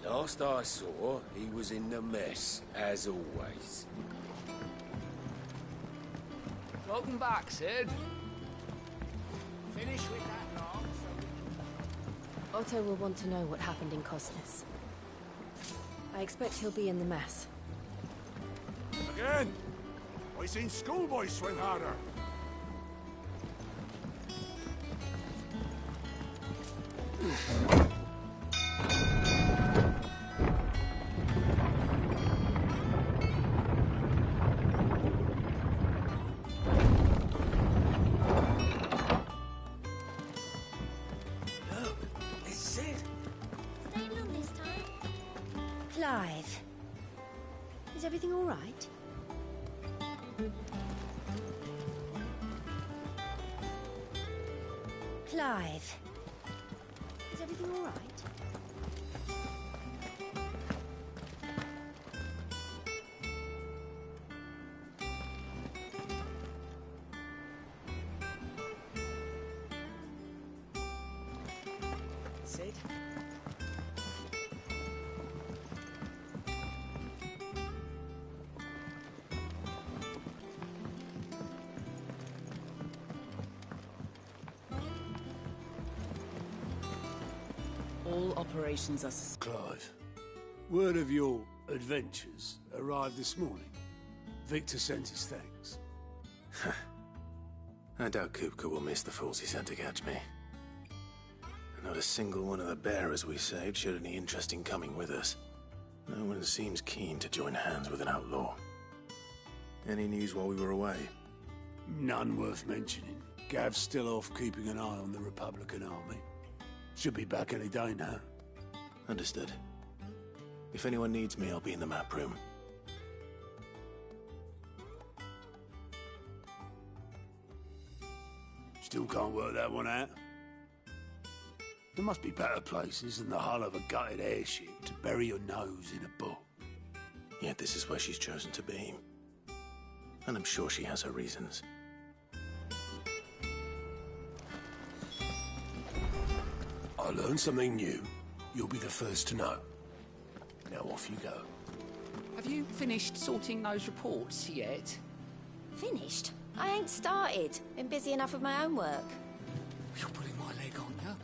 Last I saw, he was in the mess, as always. Welcome back, Sid. Finish with that long, so... Otto will want to know what happened in Cosnes. I expect he'll be in the mess. Again! I seen schoolboys swing harder. Look, it's Sid. Staying long this time? Clive. Is everything all right? Clive. Is everything all right? Sid? All operations are Clive, word of your adventures arrived this morning. Victor sent his thanks. I doubt Kupka will miss the fools he sent to catch me. Not a single one of the bearers we saved showed any interest in coming with us. No one seems keen to join hands with an outlaw. Any news while we were away? None worth mentioning. Gav's still off keeping an eye on the Republican army. Should be back any day now. Understood. If anyone needs me, I'll be in the map room. Still can't work that one out. There must be better places than the hull of a gutted airship to bury your nose in a book. Yet this is where she's chosen to be. And I'm sure she has her reasons. I learn something new, you'll be the first to know. Now off you go. Have you finished sorting those reports yet? Finished? I ain't started. Been busy enough with my own work. You're putting my leg on you.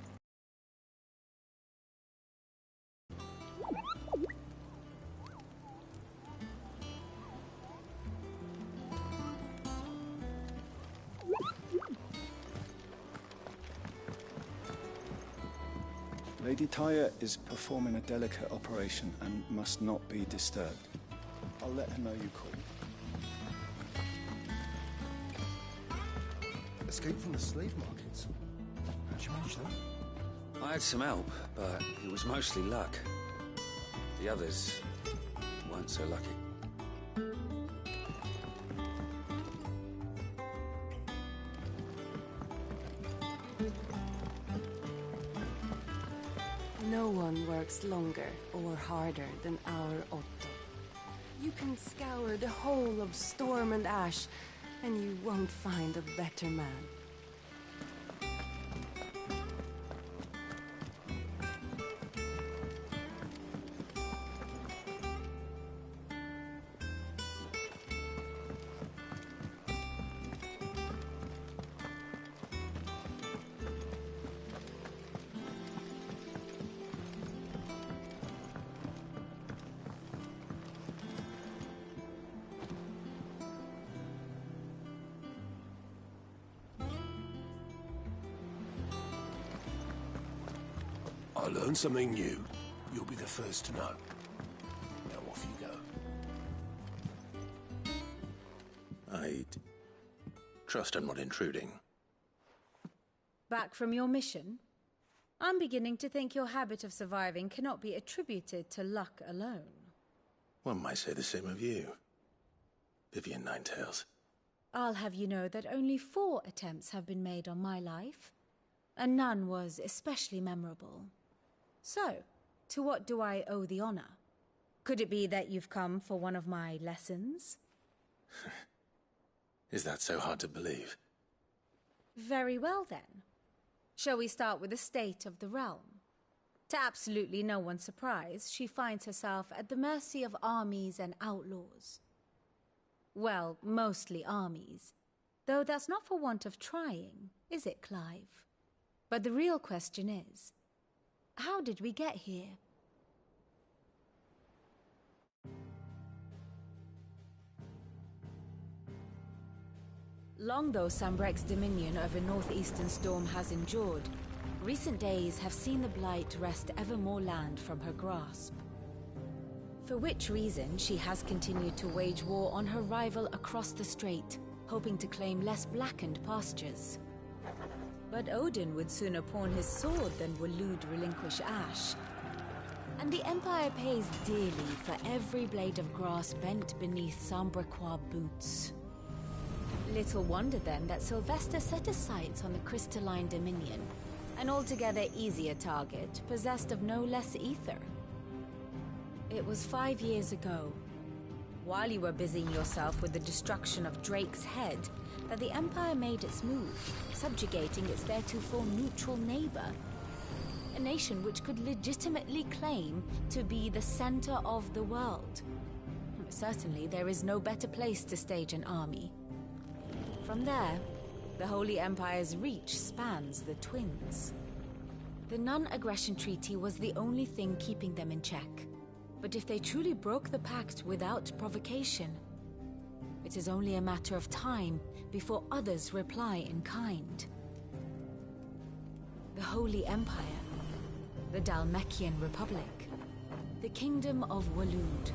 Lady Tyre is performing a delicate operation and must not be disturbed. I'll let her know you called. Escape from the slave markets. How'd you manage that? I had some help, but it was mostly luck. The others weren't so lucky. No one works longer or harder than our Otto. You can scour the whole of Storm and Ash, and you won't find a better man. I learn something new, you'll be the first to know. Now off you go. I trust I'm not intruding. Back from your mission? I'm beginning to think your habit of surviving cannot be attributed to luck alone. One might say the same of you, Vivian Ninetails. I'll have you know that only 4 attempts have been made on my life, and none was especially memorable. So, to what do I owe the honor? Could it be that you've come for one of my lessons? Is that so hard to believe? Very well then. Shall we start with the state of the realm? To absolutely no one's surprise, she finds herself at the mercy of armies and outlaws. Well, mostly armies. Though that's not for want of trying, is it, Clive? But the real question is, how did we get here? Long though Sambrek's dominion over northeastern Storm has endured, recent days have seen the Blight wrest ever more land from her grasp. For which reason she has continued to wage war on her rival across the strait, hoping to claim less blackened pastures. But Odin would sooner pawn his sword than Waloed relinquish Ash. And the Empire pays dearly for every blade of grass bent beneath Sambrequois boots. Little wonder then that Sylvester set his sights on the crystalline dominion, an altogether easier target, possessed of no less ether. It was 5 years ago, while you were busying yourself with the destruction of Drake's head, that the Empire made its move, subjugating its theretofore neutral neighbor. A nation which could legitimately claim to be the center of the world. Certainly, there is no better place to stage an army. From there, the Holy Empire's reach spans the Twins. The non-aggression treaty was the only thing keeping them in check. But if they truly broke the pact without provocation, it is only a matter of time before others reply in kind. The Holy Empire, the Dhalmekian Republic, the Kingdom of Waloed,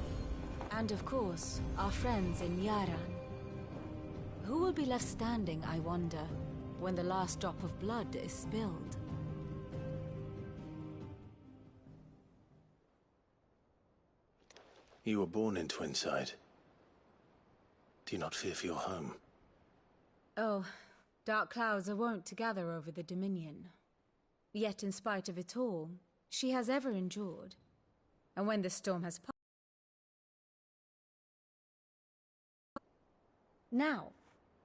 and of course, our friends in Yaran. Who will be left standing, I wonder, when the last drop of blood is spilled? You were born in Twinside. Do you not fear for your home? Oh, dark clouds are wont to gather over the Dominion. Yet in spite of it all, she has ever endured. And when the storm has passed... Now,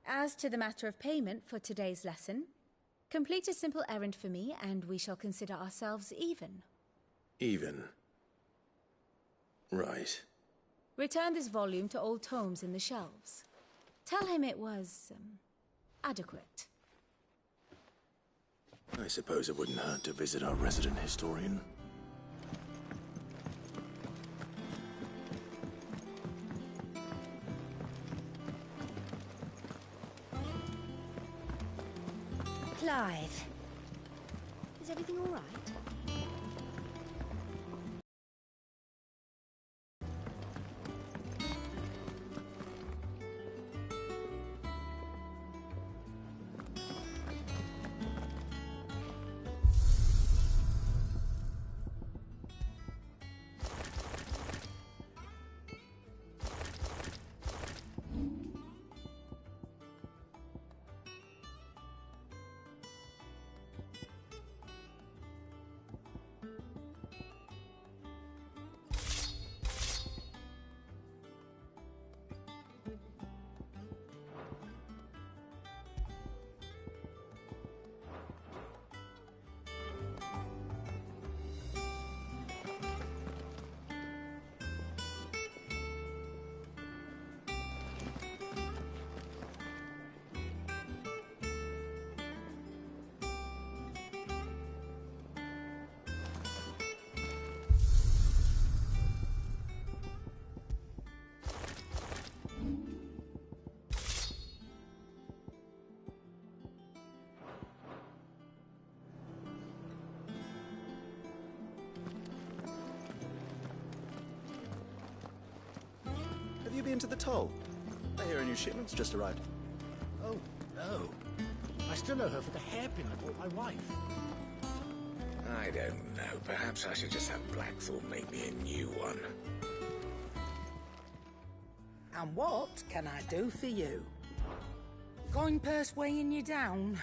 as to the matter of payment for today's lesson, complete a simple errand for me and we shall consider ourselves even. Even? Right. Return this volume to old tomes in the shelves. Tell him it was, adequate. I suppose it wouldn't hurt to visit our resident historian. Clive, is everything all right? Have you been to the toll? I hear a new shipment's just arrived. Oh, no. I still owe her for the hairpin I bought my wife. I don't know. Perhaps I should just have Blackthorn make me a new one. And what can I do for you? Coin purse weighing you down?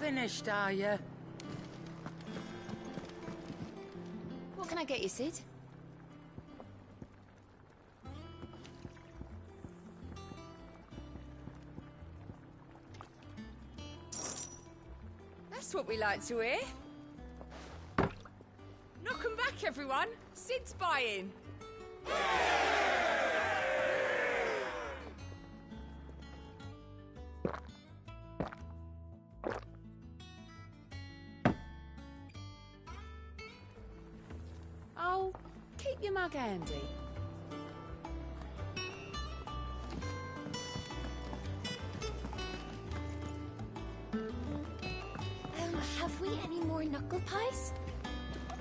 Finished, are you? What can I get you, Sid? That's what we like to hear. Knock 'em back, everyone. Sid's buying. Oh, keep your mug handy. Have we any more knuckle pies?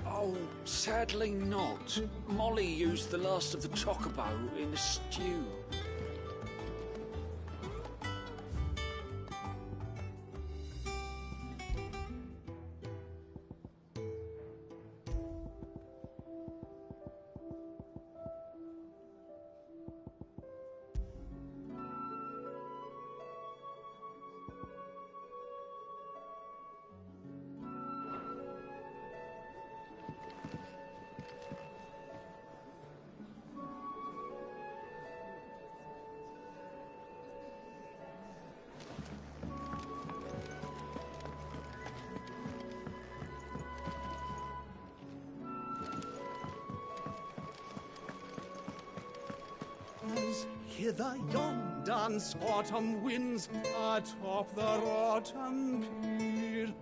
Oh, sadly not. Molly used the last of the chocobo in the stew. As hither yon dance autumn winds atop the rotten pier.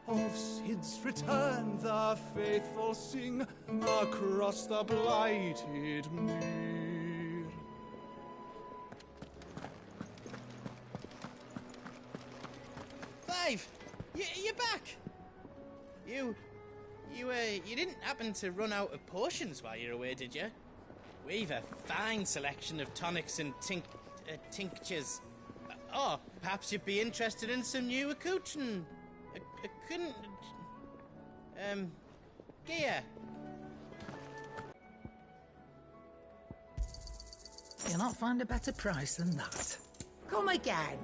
Of Sid's return the faithful sing across the blighted mere. Clive, you're back. You didn't happen to run out of potions while you're away, did you? We've a fine selection of tonics and tinctures. Oh, perhaps you'd be interested in some new accoutrement. Gear. You'll not find a better price than that. Come again.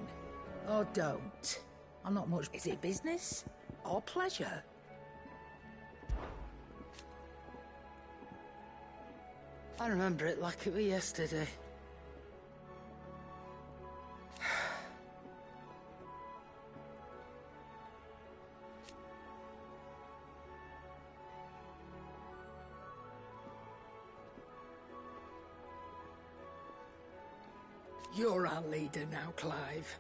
Or don't. I'm not much. Is it business or pleasure? I remember it like it was yesterday. You're our leader now, Clive.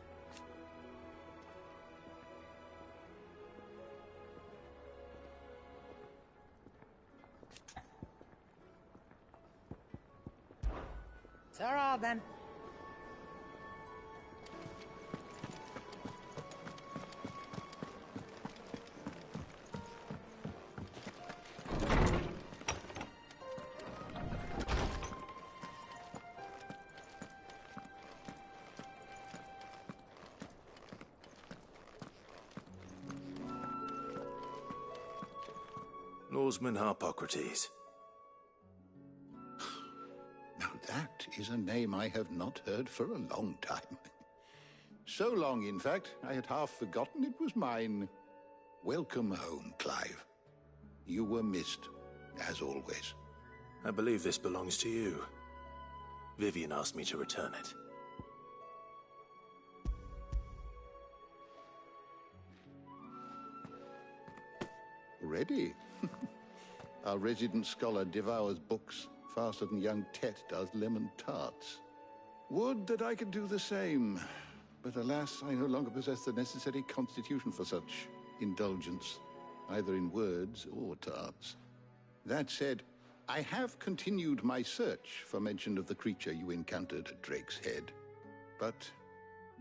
Ta-ra, then. Lawsman Harpocrates. Now that is a name I have not heard for a long time. So long, in fact, I had half forgotten it was mine. Welcome home, Clive. You were missed, as always. I believe this belongs to you. Vivian asked me to return it. Ready? Our resident scholar devours books faster than young Tet does lemon tarts. Would that I could do the same, but alas, I no longer possess the necessary constitution for such indulgence, either in words or tarts. That said, I have continued my search for mention of the creature you encountered at Drake's Head, but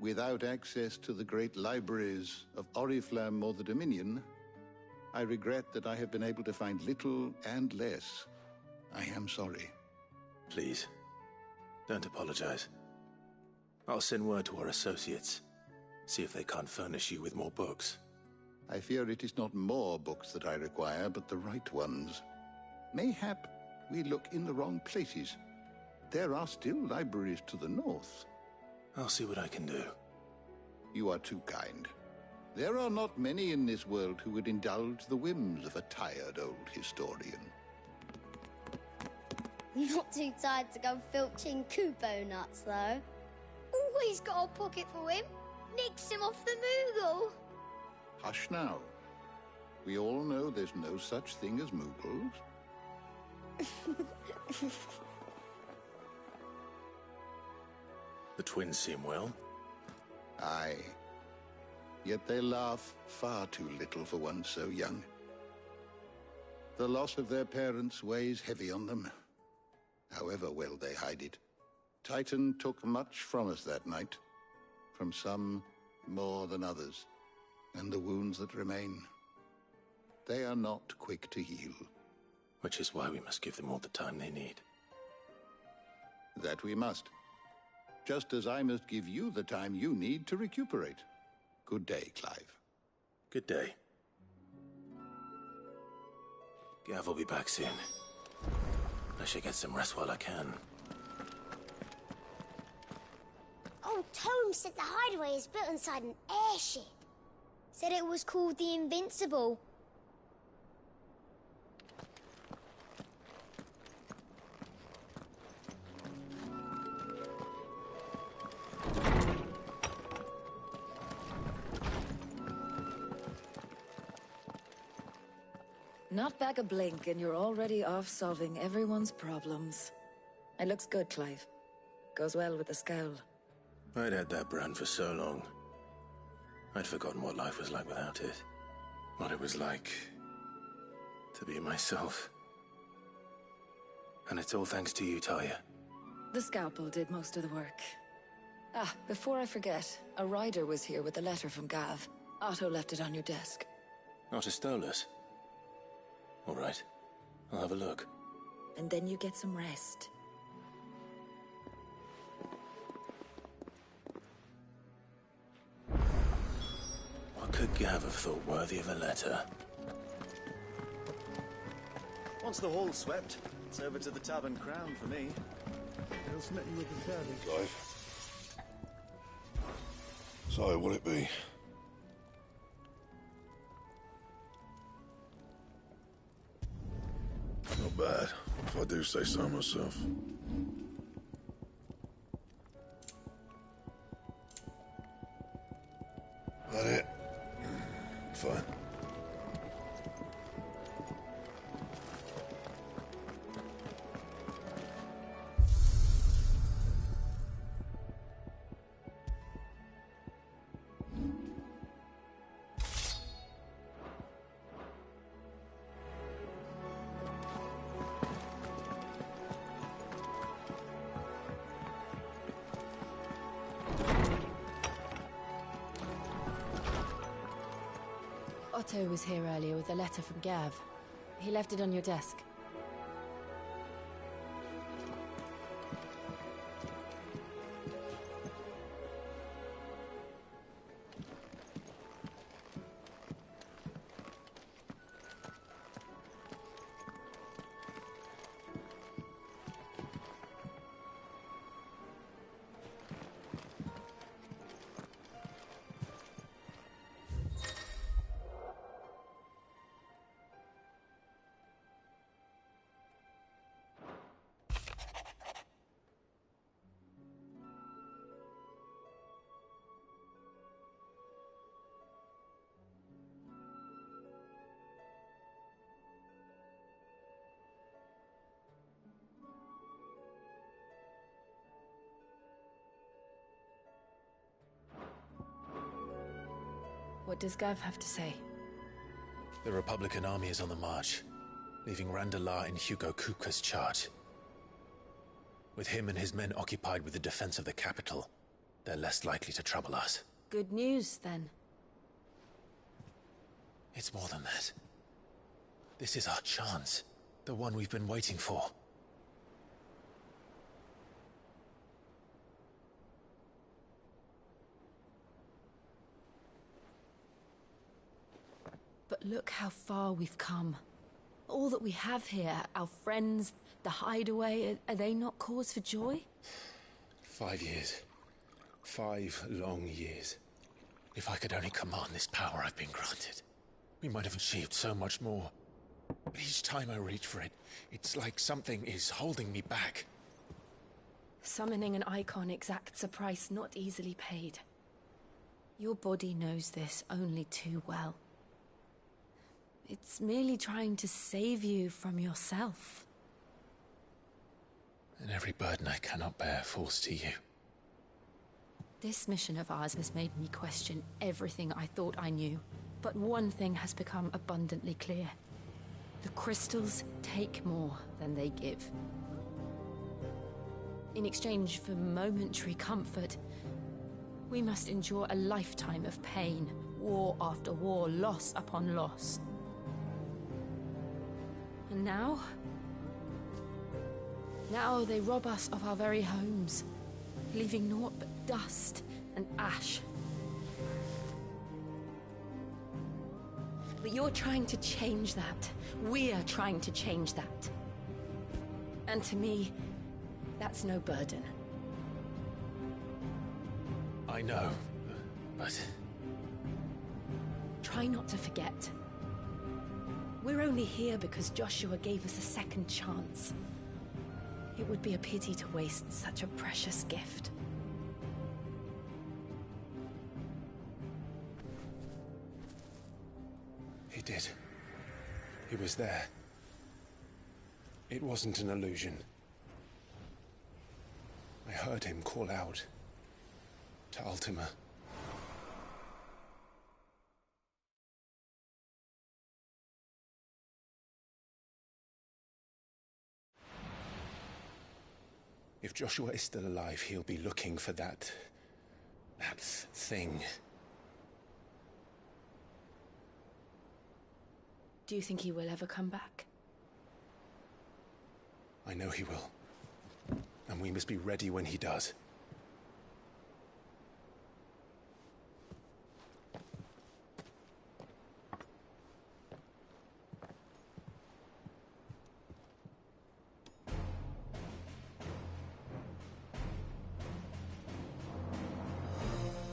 without access to the great libraries of Oriflamme or the Dominion, I regret that I have been able to find little and less. I am sorry. Please, don't apologize. I'll send word to our associates. See if they can't furnish you with more books. I fear it is not more books that I require, but the right ones. Mayhap we look in the wrong places. There are still libraries to the north. I'll see what I can do. You are too kind. There are not many in this world who would indulge the whims of a tired old historian. Not too tired to go filching Kupo nuts, though. Always got a pocket for him. Nicks him off the Moogle. Hush now. We all know there's no such thing as Moogles. The twins seem well. Aye. Yet they laugh far too little for one so young. The loss of their parents weighs heavy on them, however well they hide it. Titan took much from us that night, from some more than others, and the wounds that remain, they are not quick to heal. Which is why we must give them all the time they need. That we must. Just as I must give you the time you need to recuperate. Good day, Clive. Good day. Gav will be back soon. I should get some rest while I can. Old Tome said the hideaway is built inside an airship. Said it was called the Invincible. Not back a blink and you're already off solving everyone's problems. It looks good, Clive. Goes well with the scowl. I'd had that brand for so long. I'd forgotten what life was like without it. What it was like to be myself. And it's all thanks to you, Talia. The scalpel did most of the work. Ah, before I forget, a rider was here with a letter from Gav. Otto left it on your desk. Otto stole us. All right, I'll have a look. And then you get some rest. What could Gav have thought worthy of a letter? Once the hall's swept, it's over to the Tavern Crown for me. How's smitten with the belly? Clive. So, will it be? Not bad, if I do say so myself. That it? Fine. Otto was here earlier with a letter from Gav. He left it on your desk. What does Gav have to say? The Republican army is on the march. leaving Randalar in Hugo Kupka's charge. With him and his men occupied with the defense of the capital, they're less likely to trouble us. Good news, then. It's more than that. This is our chance. The one we've been waiting for. But look how far we've come. All that we have here, our friends, the hideaway, are they not cause for joy? 5 years. 5 long years. If I could only command this power I've been granted, we might have achieved so much more. But each time I reach for it, it's like something is holding me back. Summoning an icon exacts a price not easily paid. Your body knows this only too well. It's merely trying to save you from yourself. And every burden I cannot bear falls to you. This mission of ours has made me question everything I thought I knew. But one thing has become abundantly clear. The crystals take more than they give. In exchange for momentary comfort, we must endure a lifetime of pain, war after war, loss upon loss. And now they rob us of our very homes, leaving naught but dust and ash. But you're trying to change that. We're trying to change that. And to me, that's no burden. I know, but... Try not to forget. We're only here because Joshua gave us a second chance. It would be a pity to waste such a precious gift. He did. He was there. It wasn't an illusion. I heard him call out to Ultima. If Joshua is still alive, he'll be looking for that thing. Do you think he will ever come back? I know he will. And we must be ready when he does.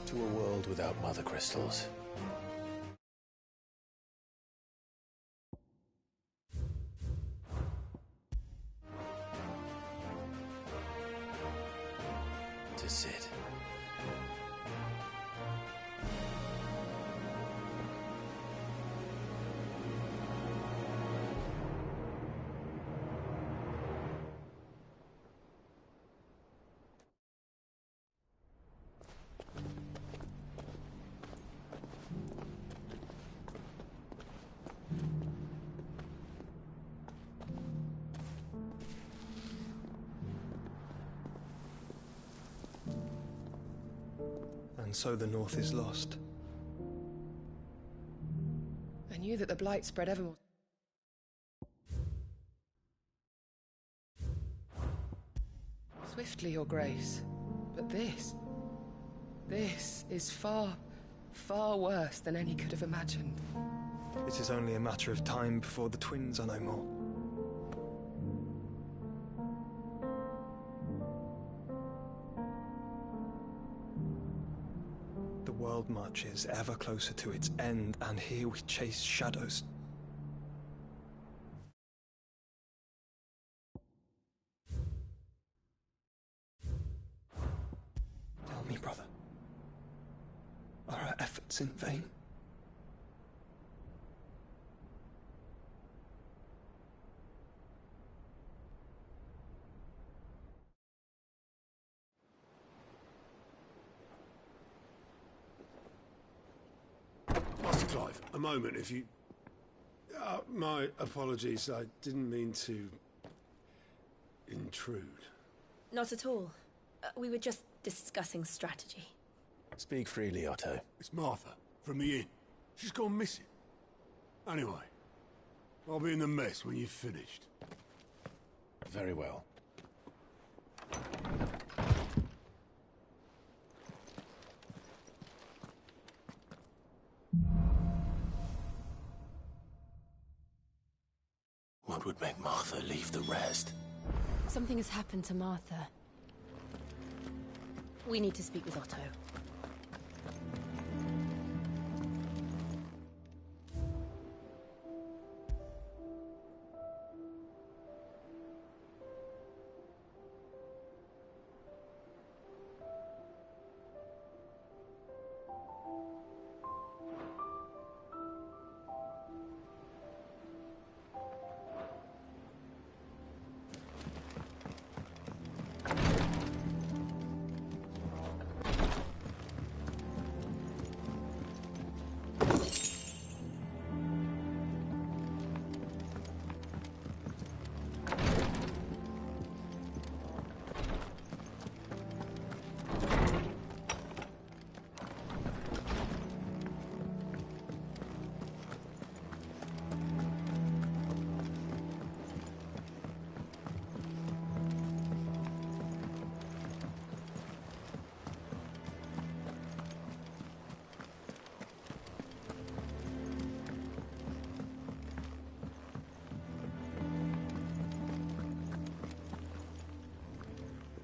To a world without mother crystals. To sit. And so the North is lost. I knew that the Blight spread ever more. Swiftly, Your Grace. But this is far, far worse than any could have imagined. It is only a matter of time before the twins are no more. The world marches ever closer to its end, and here we chase shadows. Tell me, brother, are our efforts in vain? Master Clive, a moment, if you... My apologies. I didn't mean to intrude. Not at all. We were just discussing strategy. Speak freely, Otto. It's Martha, from the inn. She's gone missing. Anyway, I'll be in the mess when you've finished. Very well. What would make Martha leave the rest? Something has happened to Martha. We need to speak with Otto.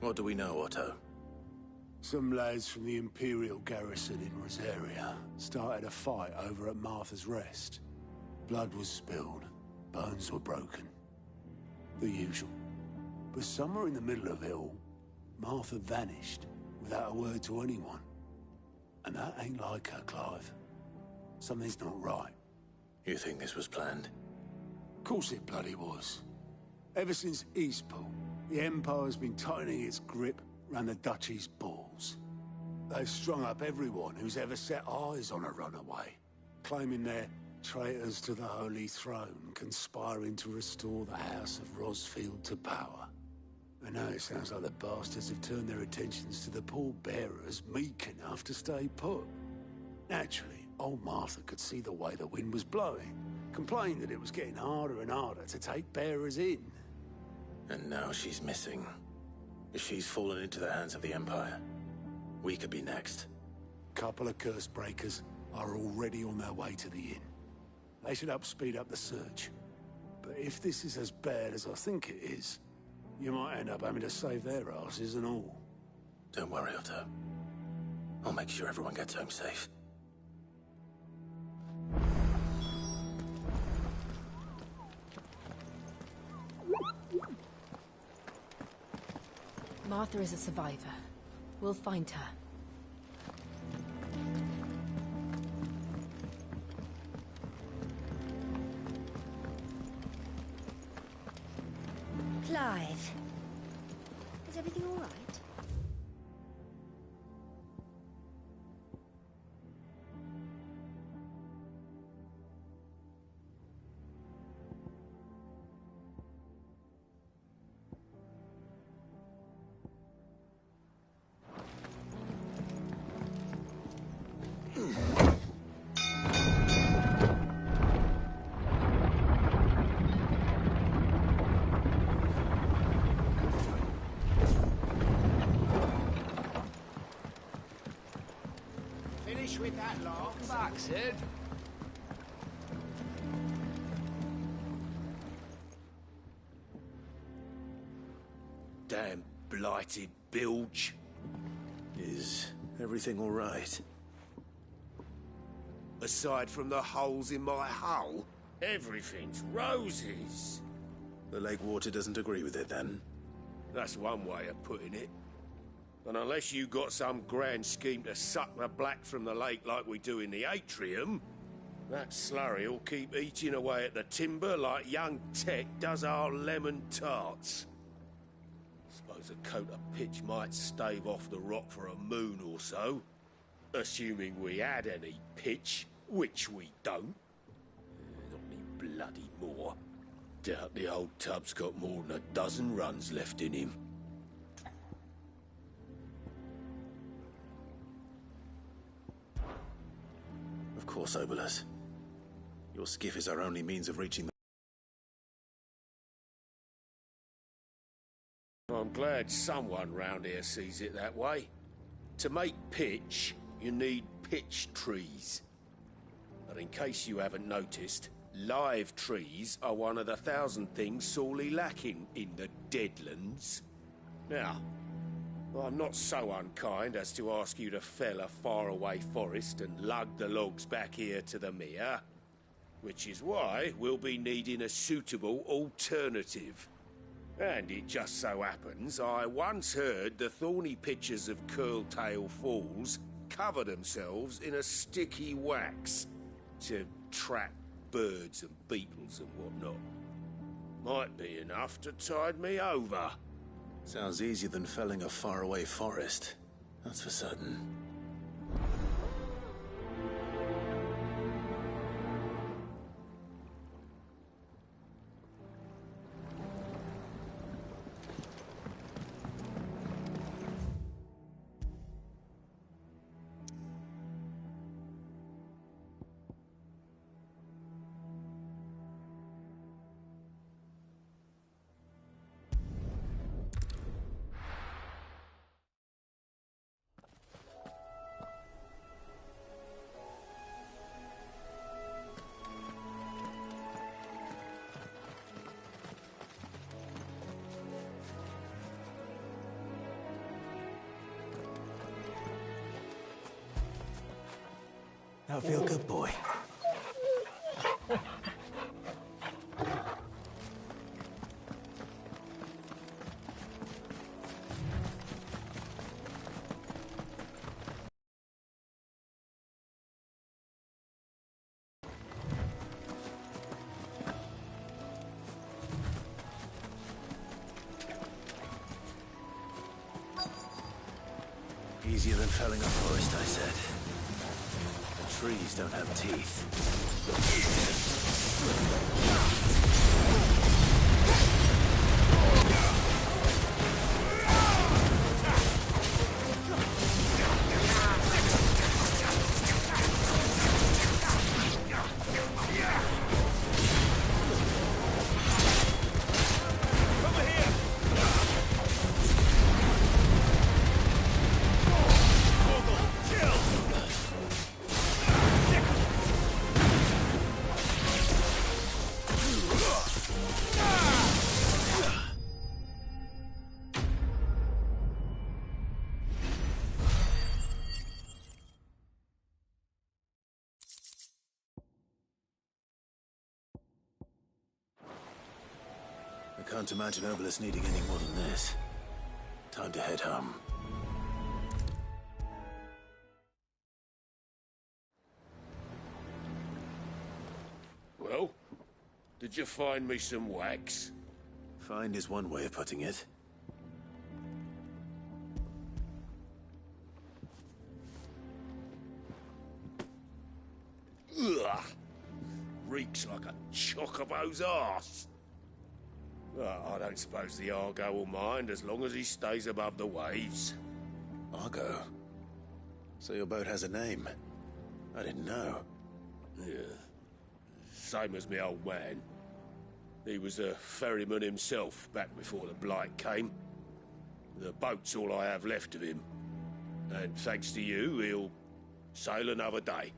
What do we know, Otto? Some lads from the Imperial garrison in Rosaria started a fight over at Martha's Rest. Blood was spilled, bones were broken. The usual. But somewhere in the middle of it all, Martha vanished without a word to anyone. And that ain't like her, Clive. Something's not right. You think this was planned? Of course it bloody was. Ever since Eastpool, the Empire's been tightening its grip round the Duchy's balls. They've strung up everyone who's ever set eyes on a runaway, claiming they're traitors to the Holy Throne, conspiring to restore the House of Rosfield to power. And now it sounds like the bastards have turned their attentions to the pallbearers meek enough to stay put. Naturally, old Martha could see the way the wind was blowing, complained that it was getting harder and harder to take bearers in. And now she's missing. If she's fallen into the hands of the Empire, we could be next. Couple of curse breakers are already on their way to the inn. They should help speed up the search. But if this is as bad as I think it is, you might end up having to save their asses and all. Don't worry, Otto. I'll make sure everyone gets home safe. Martha is a survivor. We'll find her. Clive. Is everything all right? With that lot. Back, Sid. Damn blighted bilge. Is everything all right? Aside from the holes in my hull, everything's roses. The lake water doesn't agree with it, then? That's one way of putting it. And unless you got some grand scheme to suck the black from the lake like we do in the atrium, that slurry will keep eating away at the timber like young Tech does our lemon tarts. Suppose a coat of pitch might stave off the rock for a moon or so, assuming we had any pitch, which we don't. Not any bloody more. Doubt the old tub's got more than a dozen runs left in him. Of course, Obolus. Your skiff is our only means of reaching the... I'm glad someone round here sees it that way. To make pitch, you need pitch trees. But in case you haven't noticed, live trees are one of the 1,000 things sorely lacking in the Deadlands. Now, I'm not so unkind as to ask you to fell a faraway forest and lug the logs back here to the mere, which is why we'll be needing a suitable alternative. And it just so happens I once heard the thorny pitchers of Curltail Falls cover themselves in a sticky wax to trap birds and beetles and whatnot. Might be enough to tide me over. Sounds easier than felling a faraway forest. That's for certain. Now feel good, boy. Easier than felling a forest, I said. The trees don't have teeth. I can't imagine Obolus needing any more than this. Time to head home. Well, did you find me some wax? Find is one way of putting it. Ugh! Reeks like a chocobo's arse. I don't suppose the Argo will mind as long as he stays above the waves. Argo? So your boat has a name? I didn't know. Yeah. Same as me old man. He was a ferryman himself back before the Blight came. The boat's all I have left of him. And thanks to you, he'll sail another day.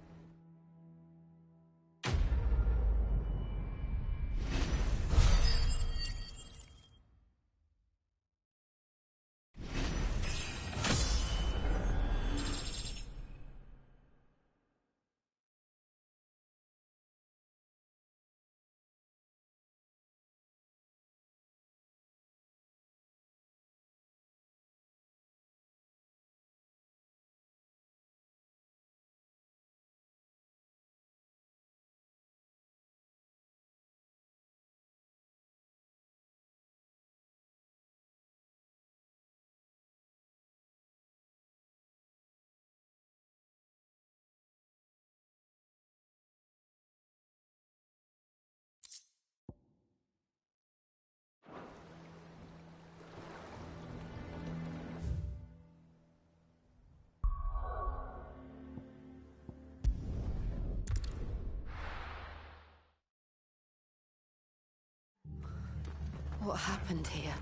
What happened here?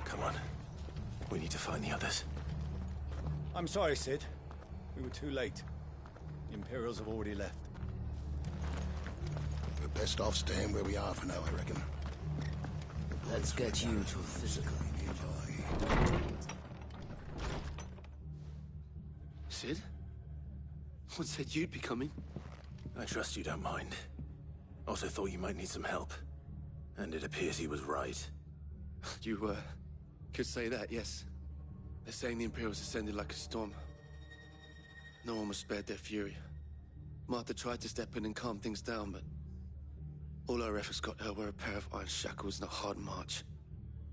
Come on. We need to find the others. I'm sorry, Sid. We were too late. The Imperials have already left. We're best off staying where we are for now, I reckon. Let's get you to a physical. Sid? What said you'd be coming? I trust you don't mind. Also thought you might need some help. And it appears he was right. You, could say that, yes. They're saying the Imperials ascended like a storm. No one was spared their fury. Martha tried to step in and calm things down, but all our efforts got her were a pair of iron shackles and a hard march.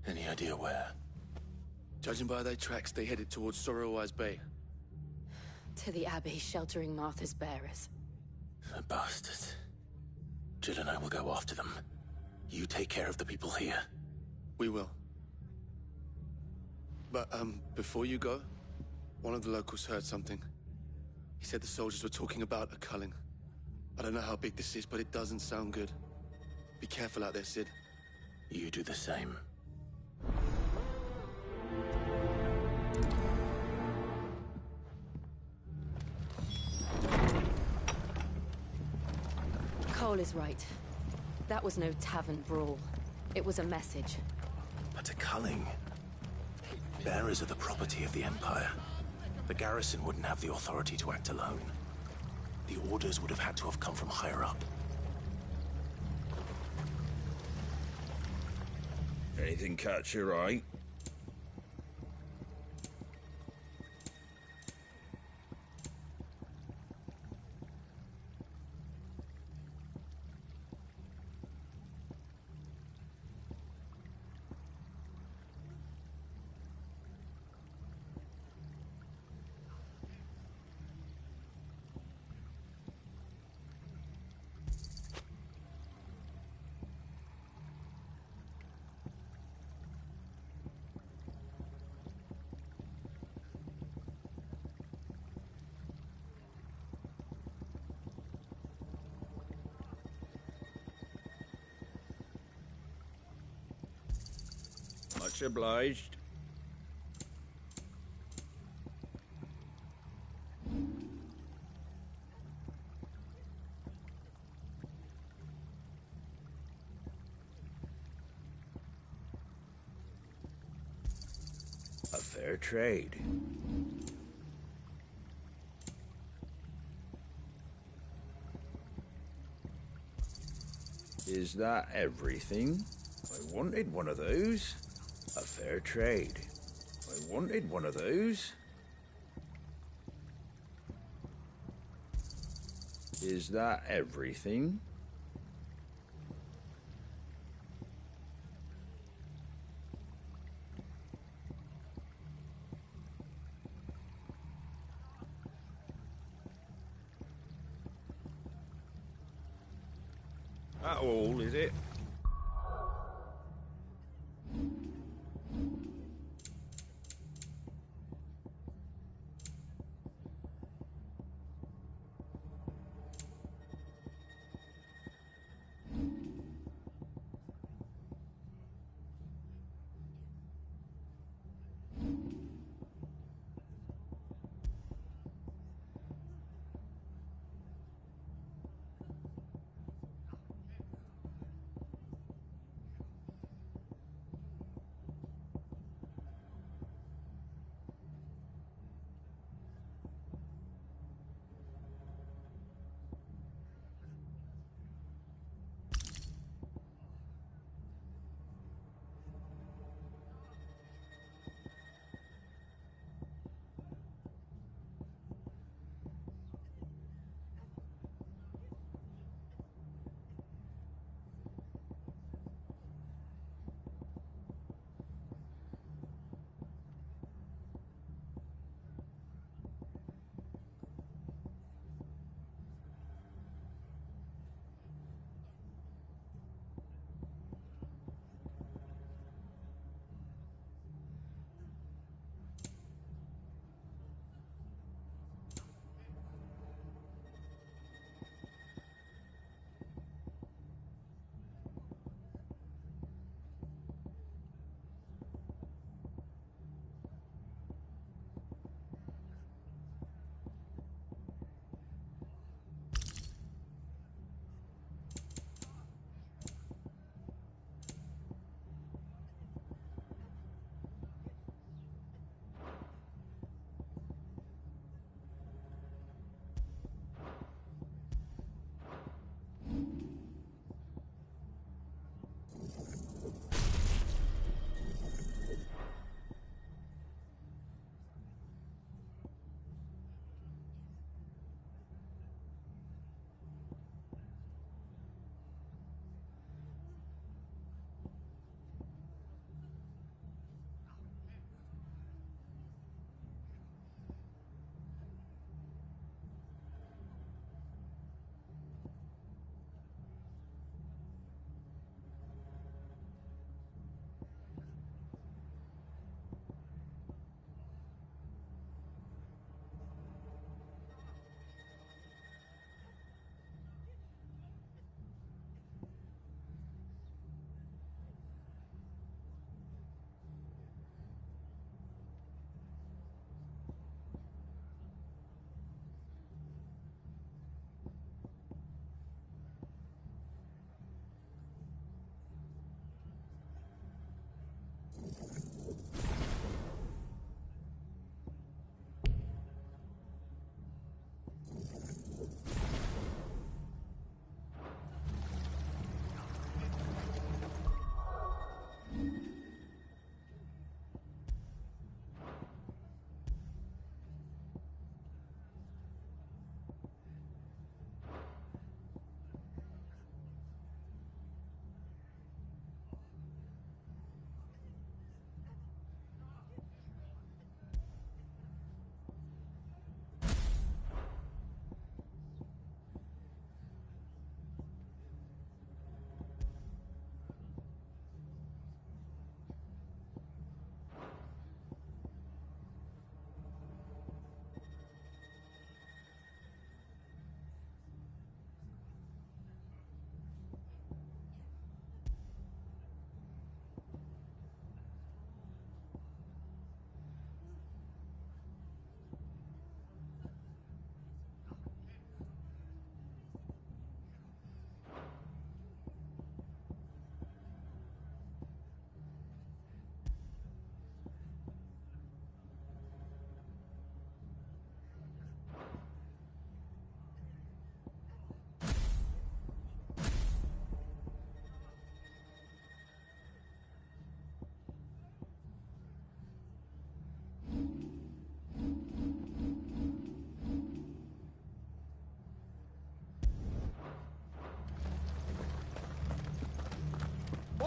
Any idea where? Judging by their tracks, they headed towards Sorrowwise Bay. To the Abbey sheltering Martha's bearers. The bastards. Jill and I will go after them. You take care of the people here. We will. But, before you go, one of the locals heard something. He said the soldiers were talking about a culling. I don't know how big this is, but it doesn't sound good. Be careful out there, Sid. You do the same. Cole is right. That was no tavern brawl. It was a message. But a culling. Bearers are the property of the Empire. The garrison wouldn't have the authority to act alone. The orders would have had to have come from higher up. Anything catch your eye? Much obliged. A fair trade. Is that everything? I wanted one of those. A fair trade. I wanted one of those. Is that everything? That all, is it?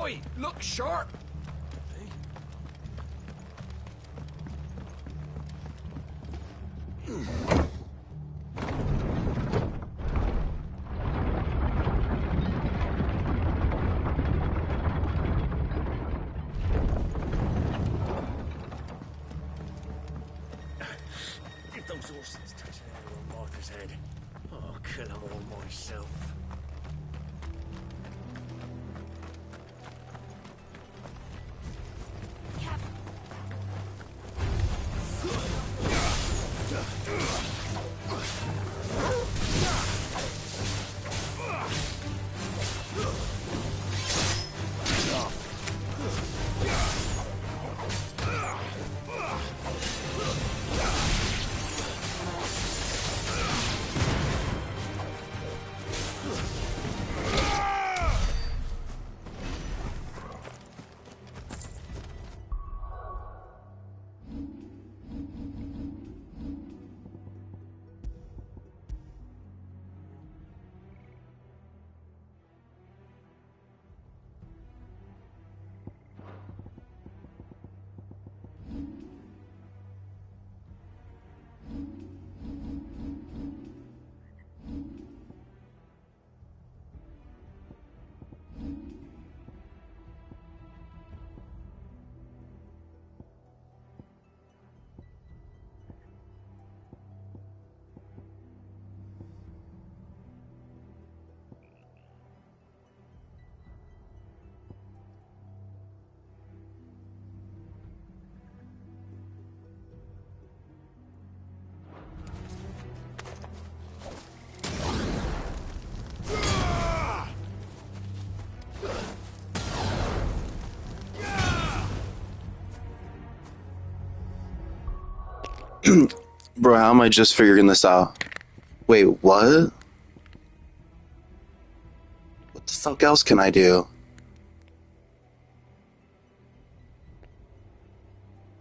Oi, look sharp! If those horses touch an arrow on Martha's head, I'll kill them all myself. Bro, how am I just figuring this out? Wait, what? What the fuck else can I do?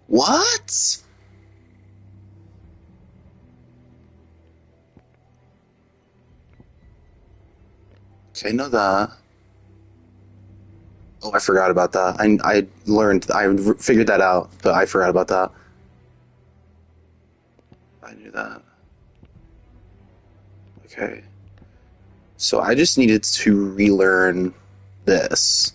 What? Okay, I know that. Oh, I forgot about that. I figured that out, but I forgot about that. I knew that. Okay. So I just needed to relearn this.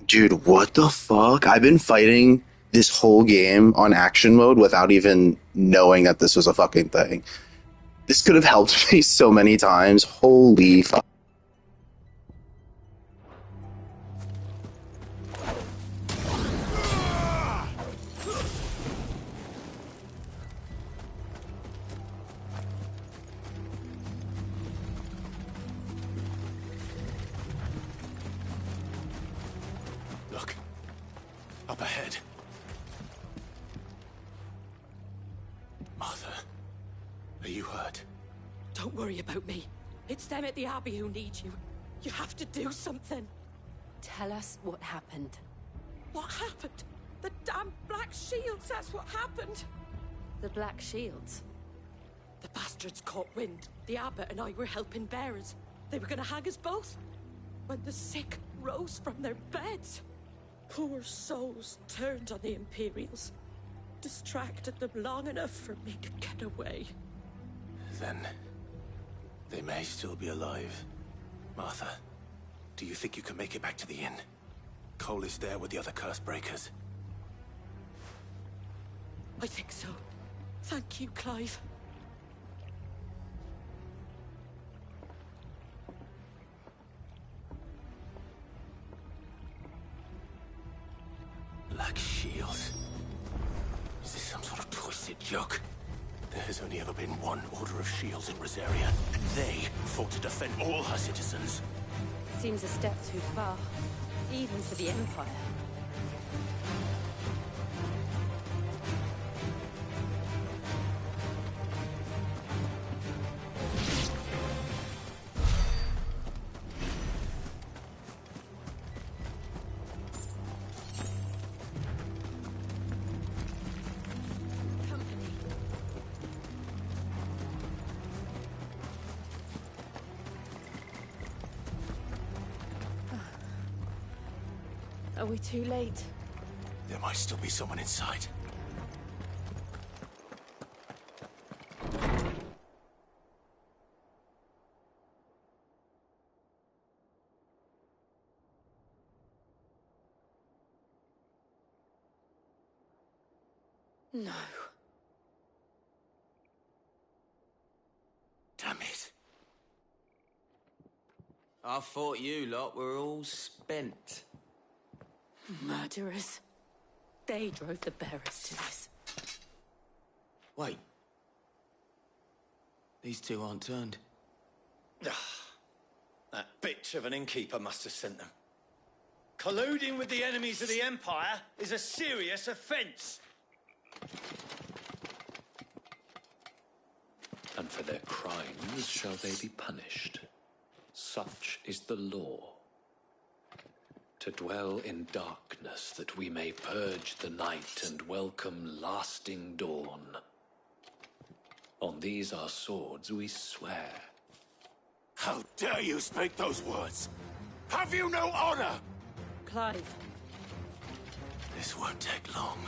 Dude, what the fuck? I've been fighting this whole game on action mode without even knowing that this was a fucking thing. This could have helped me so many times. Holy fuck. Look. Up ahead. Martha, are you hurt? Don't worry about me. It's them at the Abbey who need you. You have to do something. Tell us what happened. What happened? The damn Black Shields, that's what happened. The Black Shields? The bastards caught wind. The Abbot and I were helping bearers. They were gonna hang us both. When the sick rose from their beds. Poor souls turned on the Imperials. Distracted them long enough for me to get away. Then they may still be alive. Martha, do you think you can make it back to the inn? Cole is there with the other curse breakers. I think so. Thank you, Clive. Black Shields. Is this some sort of twisted joke? There has only ever been one Order of Shields in Rosaria, and they fought to defend all her citizens. Seems a step too far, even for the Empire. Are we too late? There might still be someone inside. No. Damn it. I thought you lot were all spent. Murderers. They drove the bearers to this. Wait. These two aren't turned. That bitch of an innkeeper must have sent them. Colluding with the enemies of the Empire is a serious offence. And for their crimes shall they be punished. Such is the law. To dwell in darkness that we may purge the night and welcome lasting dawn. On these our swords we swear. How dare you speak those words? Have you no honor? Clive. This won't take long.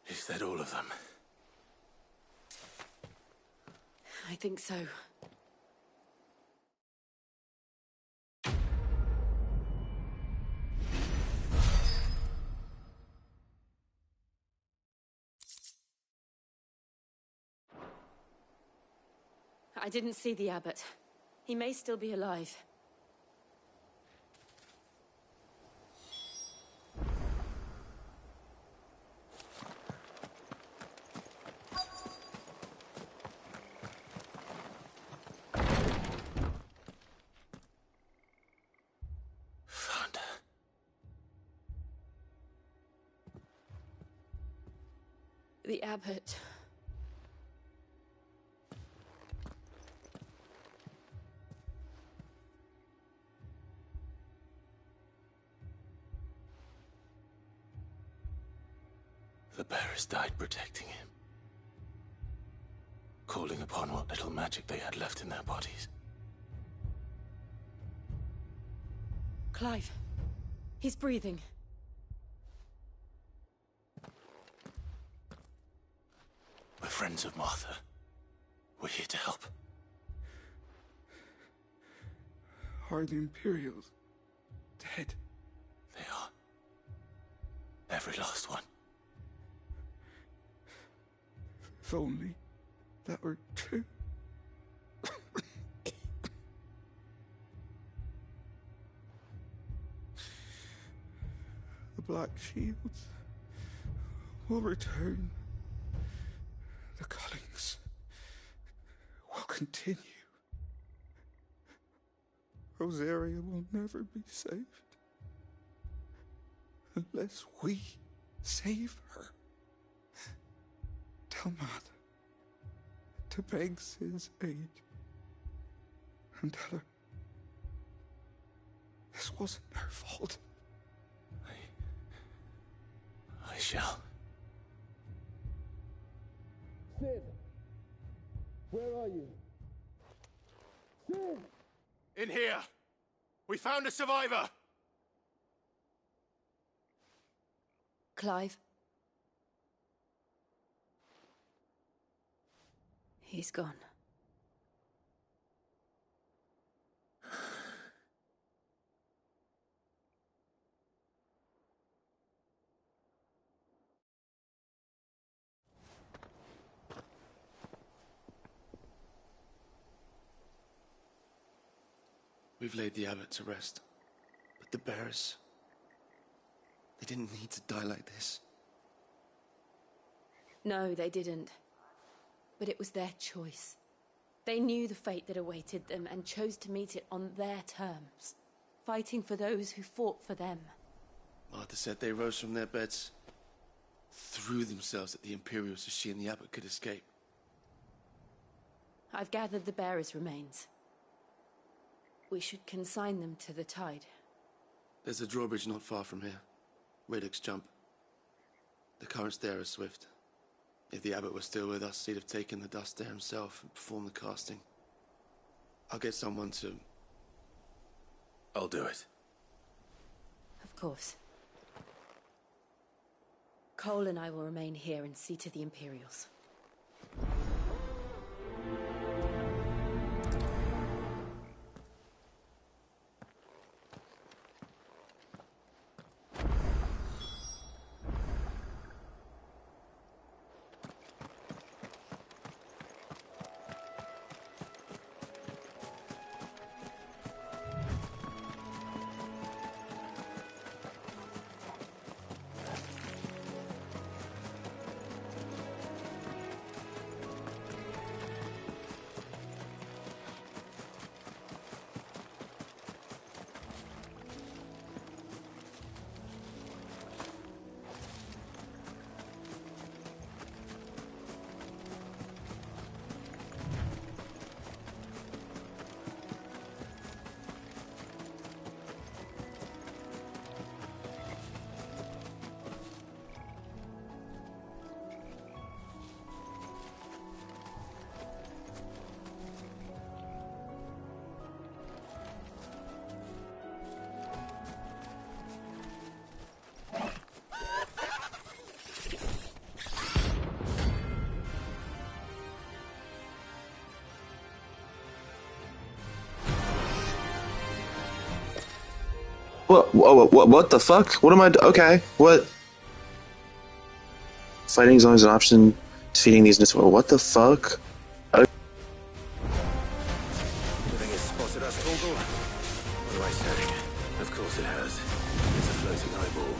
Is that all of them? I think so. I didn't see the abbot. He may still be alive. The abbot. The bearers died protecting him. Calling upon what little magic they had left in their bodies. Clive. He's breathing. We're friends of Martha. We're here to help. Are the Imperials dead? They are. Every last one. If only that were true. The Black Shields will return. The cullings will continue. Rosaria will never be saved unless we save her. Tell Mother to beg Sid's aid and tell her this wasn't her fault. I shall. Sid! Where are you? Sid! In here! We found a survivor! Clive? He's gone. We've laid the abbot to rest. But the bearers... they didn't need to die like this. No, they didn't. But it was their choice. They knew the fate that awaited them and chose to meet it on their terms, fighting for those who fought for them. Martha said they rose from their beds, threw themselves at the Imperials so she and the abbot could escape. I've gathered the bearers' remains. We should consign them to the tide. There's a drawbridge not far from here. Radix Jump. The currents there are swift. If the abbot was still with us, he'd have taken the dust there himself and performed the casting. I'll get someone to... I'll do it. Of course. Cole and I will remain here and see to the Imperials. What the fuck? What am I... Okay, what? Fighting is always an option. Defeating these... What the fuck? You think it's spotted us, Torgal? What do I say? Of course it has. It's a floating eyeball.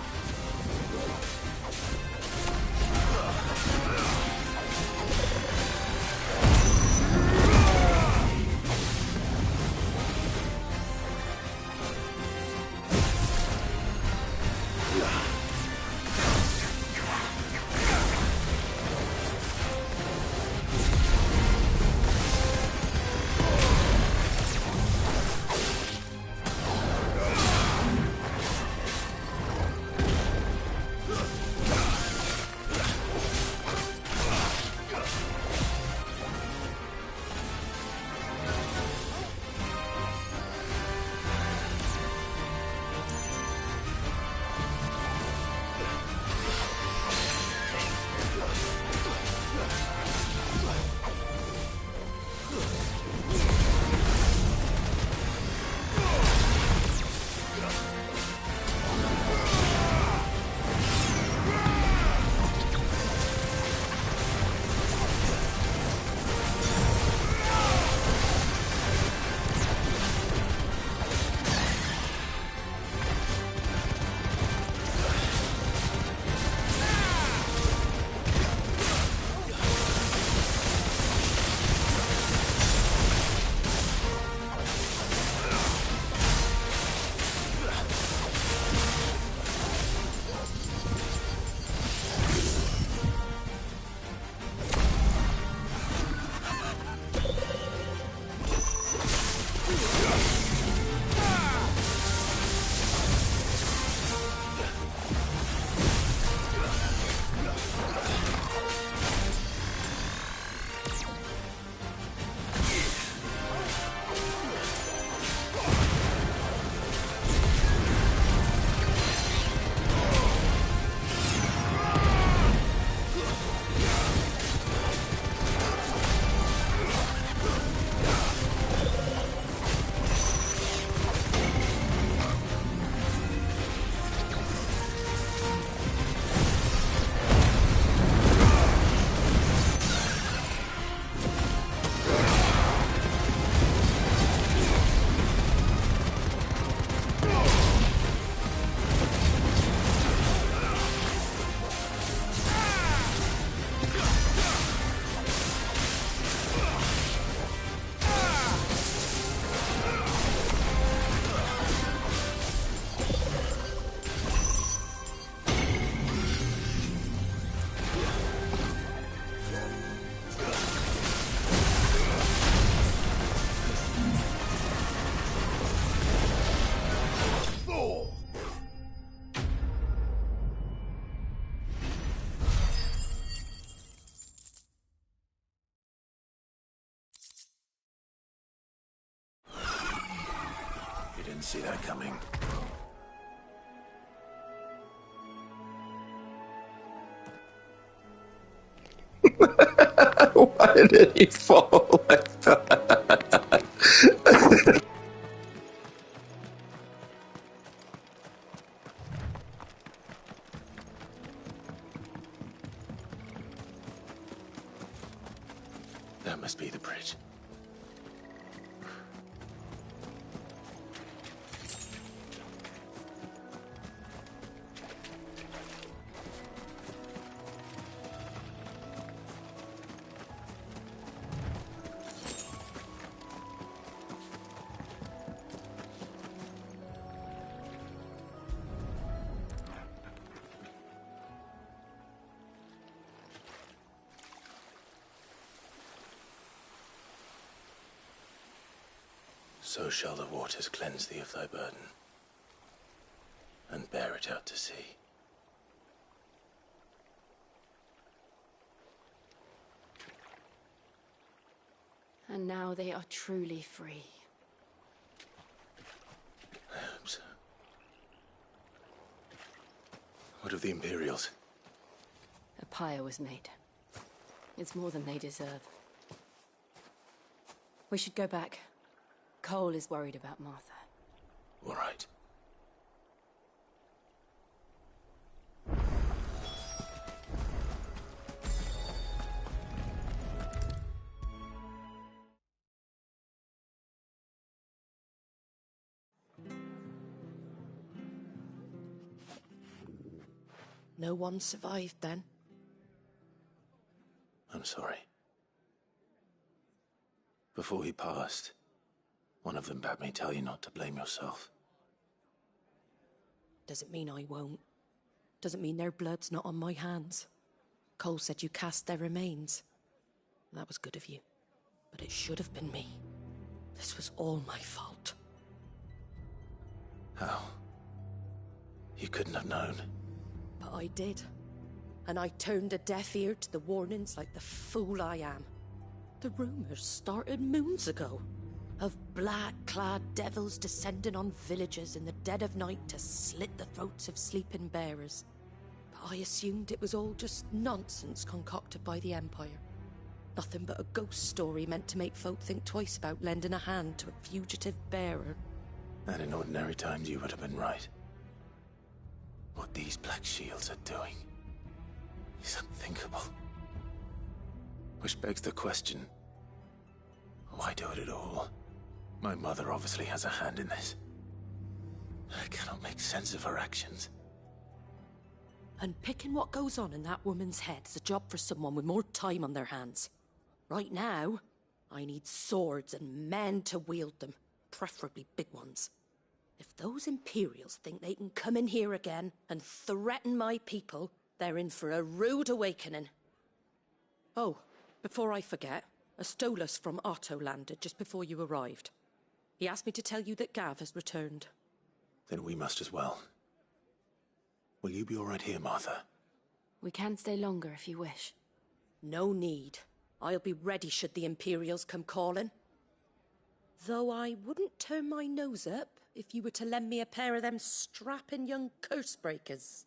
see that coming. Why did he fall like that? That must be the bridge. So shall the waters cleanse thee of thy burden, and bear it out to sea. And now they are truly free. I hope so. What of the Imperials? A pyre was made. It's more than they deserve. We should go back. Cole is worried about Martha. All right. No one survived then? I'm sorry. Before he passed, one of them bade me tell you not to blame yourself. Doesn't mean I won't. Doesn't mean their blood's not on my hands. Cole said you cast their remains. That was good of you. But it should have been me. This was all my fault. How? You couldn't have known. But I did. And I turned a deaf ear to the warnings like the fool I am. The rumors started moons ago. Of black-clad devils descending on villages in the dead of night to slit the throats of sleeping bearers. But I assumed it was all just nonsense concocted by the Empire. Nothing but a ghost story meant to make folk think twice about lending a hand to a fugitive bearer. And in ordinary times you would have been right. What these Black Shields are doing is unthinkable. Which begs the question, why do it at all? My mother obviously has a hand in this. I cannot make sense of her actions. And picking what goes on in that woman's head is a job for someone with more time on their hands. Right now, I need swords and men to wield them, preferably big ones. If those Imperials think they can come in here again and threaten my people, they're in for a rude awakening. Oh, before I forget, a Stolas from Otto landed just before you arrived. He asked me to tell you that Gav has returned. Then we must as well. Will you be all right here, Martha? We can stay longer if you wish. No need. I'll be ready should the Imperials come calling. Though I wouldn't turn my nose up if you were to lend me a pair of them strapping young curse breakers.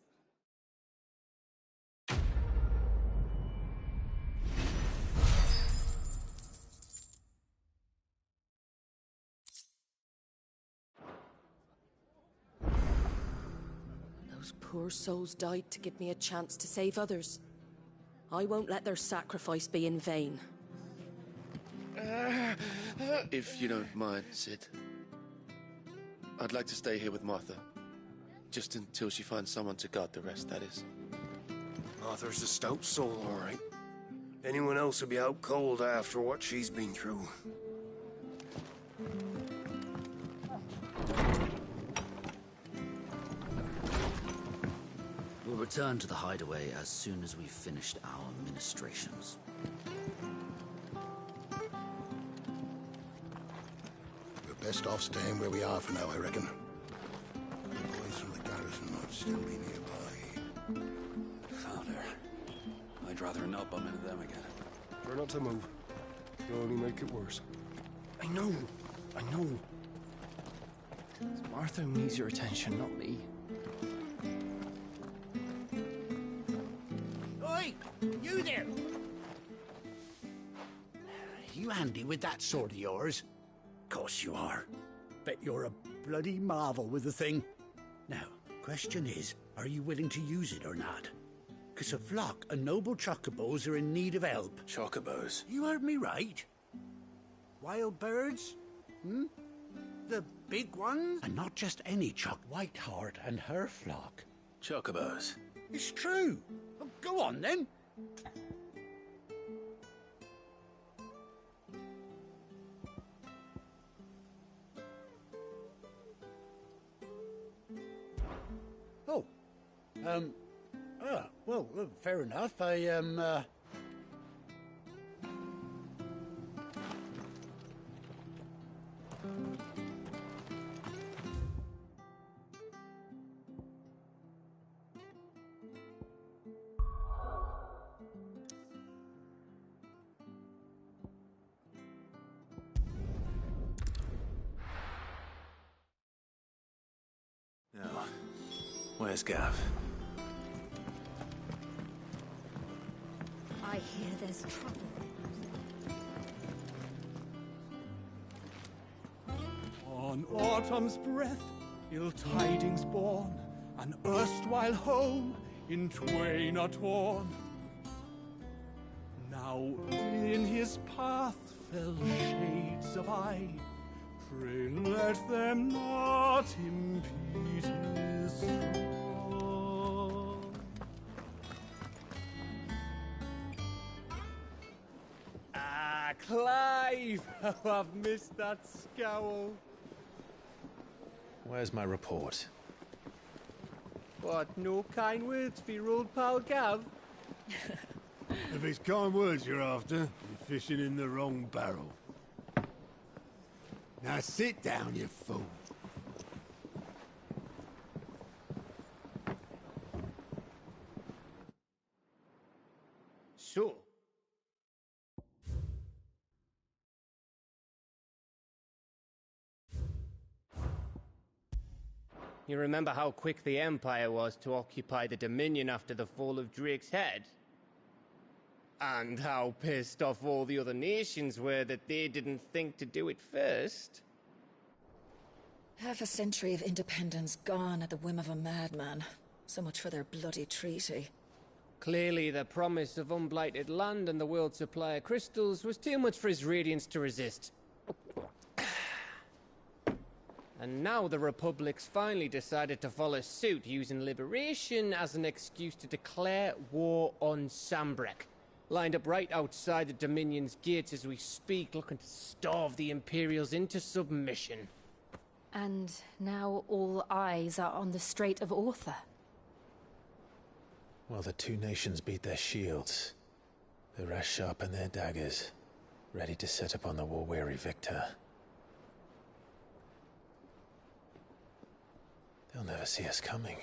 Those poor souls died to give me a chance to save others. I won't let their sacrifice be in vain. If you don't mind, Sid. I'd like to stay here with Martha. Just until she finds someone to guard the rest, that is. Martha's a stout soul, all right. Anyone else would be out cold after what she's been through. We'll return to the hideaway as soon as we've finished our ministrations. We're best off staying where we are for now, I reckon. The boys from the garrison might still be nearby. Father, I'd rather not bump into them again. Try not to move. You'll only make it worse. I know. It's Martha who needs your attention, not me. Oi! You there! You handy with that sword of yours? Course you are. Bet you're a bloody marvel with the thing. Now, question is, are you willing to use it or not? 'Cause a flock of noble chocobos are in need of help. Chocobos? You heard me right. Wild birds? Hmm? The big ones? And not just any Whiteheart and her flock. Chocobos? It's true. Well, go on then. Oh. Well, fair enough. Now, where's Gav? I hear there's trouble. On autumn's breath, ill tidings born, an erstwhile home in twain are torn. Now in his path fell shades of eye, pray let them not impede his song. Ah, Clive! How I've missed that scowl. Where's my report? What, no kind words for your old pal Gav? If it's kind words you're after, you're fishing in the wrong barrel. Now sit down, you fool. So? You remember how quick the Empire was to occupy the Dominion after the fall of Drake's Head? And how pissed off all the other nations were that they didn't think to do it first? Half a century of independence gone at the whim of a madman. So much for their bloody treaty. Clearly, the promise of unblighted land and the world's supply of crystals was too much for his radiance to resist. And now the Republic's finally decided to follow suit, using liberation as an excuse to declare war on Sambrek. Lined up right outside the Dominion's gates as we speak, looking to starve the Imperials into submission. And now all eyes are on the Strait of Author. Well, the two nations beat their shields. The rest sharpen their daggers, ready to set upon the war-weary victor. They'll never see us coming.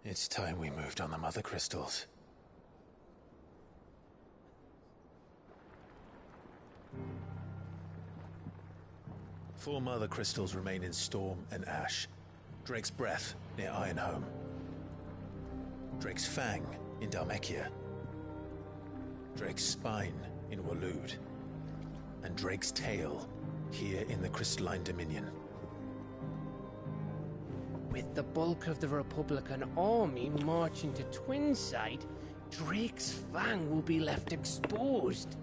It's time we moved on the Mother Crystals. Four Mother Crystals remain in Storm and Ash. Drake's Breath near Ironhome. Drake's Fang in Dhalmekia. Drake's Spine in Waloed. And Drake's Tail here in the Crystalline Dominion. With the bulk of the Republican army marching to Twinside, Drake's Fang will be left exposed.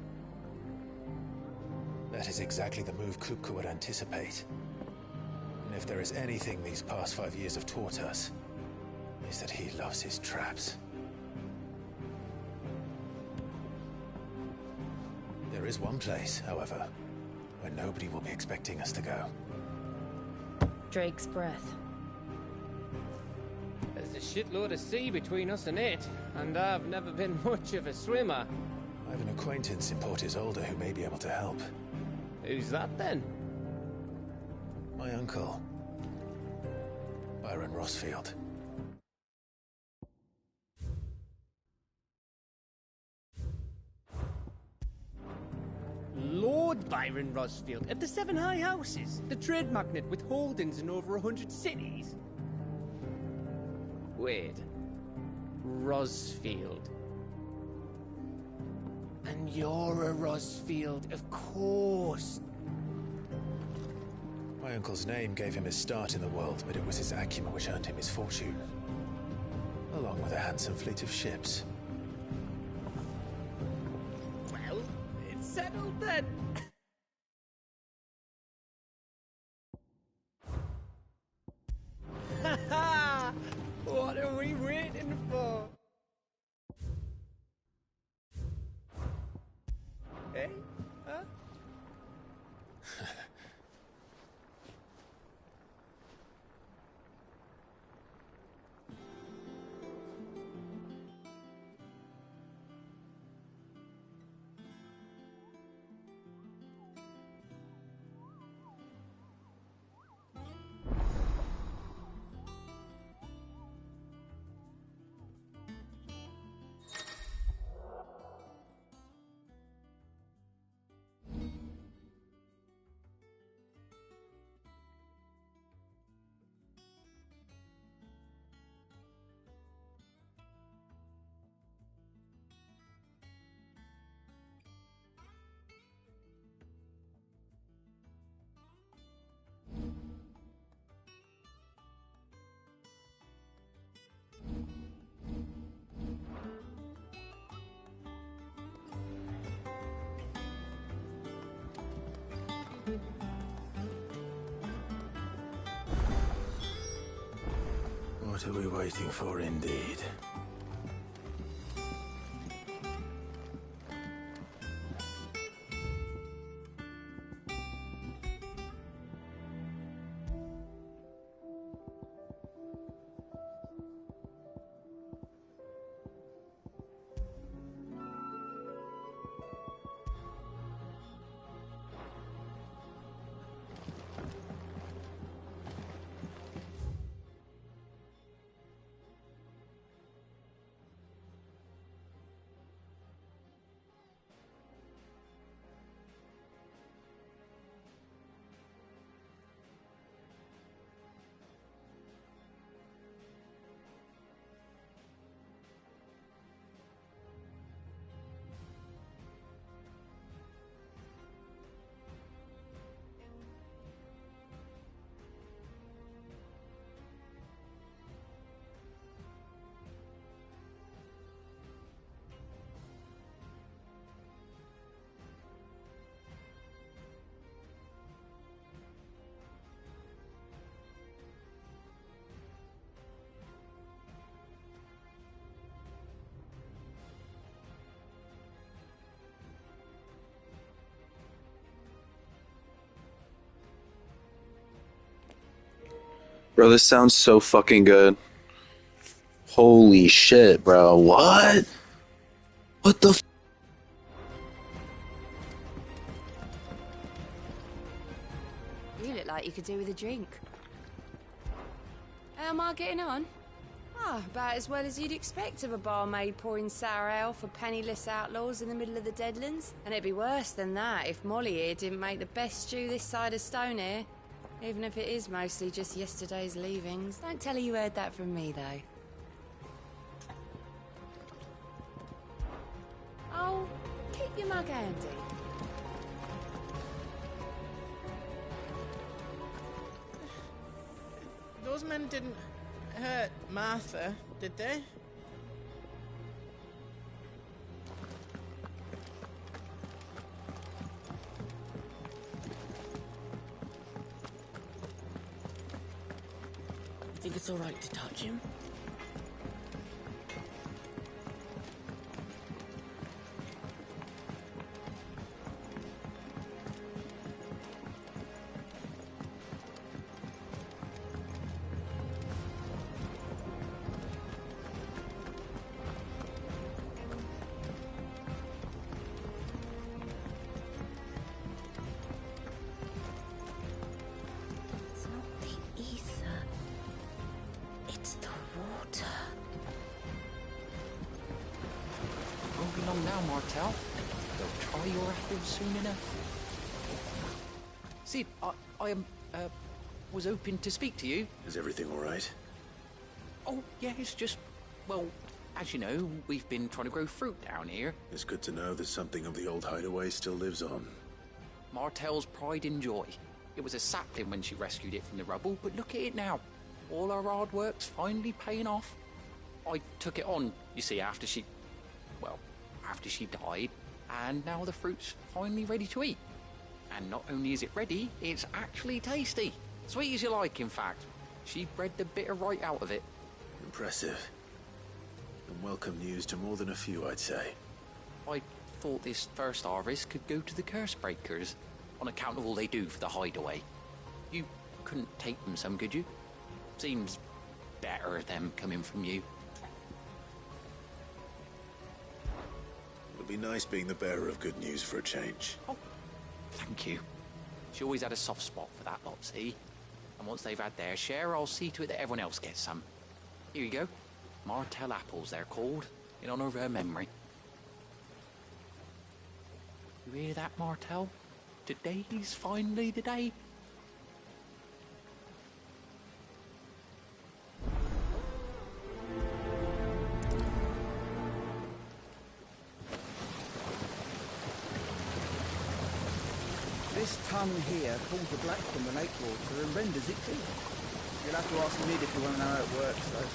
That is exactly the move Kupka would anticipate. And if there is anything these past 5 years have taught us, is that he loves his traps. There is one place, however, where nobody will be expecting us to go. Drake's Breath. There's a shitload of sea between us and it, and I've never been much of a swimmer. I have an acquaintance in Port Isolde who may be able to help. Who's that then? My uncle, Byron Rossfield. Lord Byron Rosfield of the Seven High Houses, the trade magnate with holdings in over 100 cities. Wait. Rosfield. And you're a Rosfield, of course. My uncle's name gave him his start in the world, but it was his acumen which earned him his fortune. Along with a handsome fleet of ships. Well, it's settled then. Ha ha! What are we waiting for? Hey? Huh? What are we waiting for, indeed? Bro, this sounds so fucking good. Holy shit, bro. What? What the f- You look like you could do with a drink. How am I getting on? Ah, about as well as you'd expect of a barmaid pouring sour ale for penniless outlaws in the middle of the Deadlands. And it'd be worse than that if Molly here didn't make the best stew this side of Stonehere. Even if it is mostly just yesterday's leavings. Don't tell her you heard that from me, though. Oh, keep your mug handy. Those men didn't hurt Martha, did they? You think it's all right to touch him? Won't be long now, Martel. They'll try your apples soon enough. Sid, I was hoping to speak to you. Is everything all right? Oh, yeah, it's just, well, as you know, we've been trying to grow fruit down here. It's good to know that something of the old hideaway still lives on. Martel's pride and joy. It was a sapling when she rescued it from the rubble, but look at it now. All our hard work's finally paying off. I took it on, you see, after she died, and now the fruit's finally ready to eat. And not only is it ready, it's actually tasty. Sweet as you like, in fact. She bred the bitter right out of it. Impressive. And welcome news to more than a few, I'd say. I thought this first harvest could go to the curse breakers, on account of all they do for the hideaway. You couldn't take them some, could you? Seems better them coming from you. It'll be nice being the bearer of good news for a change. Oh, thank you. She always had a soft spot for that lot, see? And once they've had their share, I'll see to it that everyone else gets some. Here you go. Martel apples, they're called, in honor of her memory. You hear that, Martel? Today's finally the day. This tongue here pulls the black from the lake water and renders it clear. You'll have to ask Mid if you want to know how it works, though.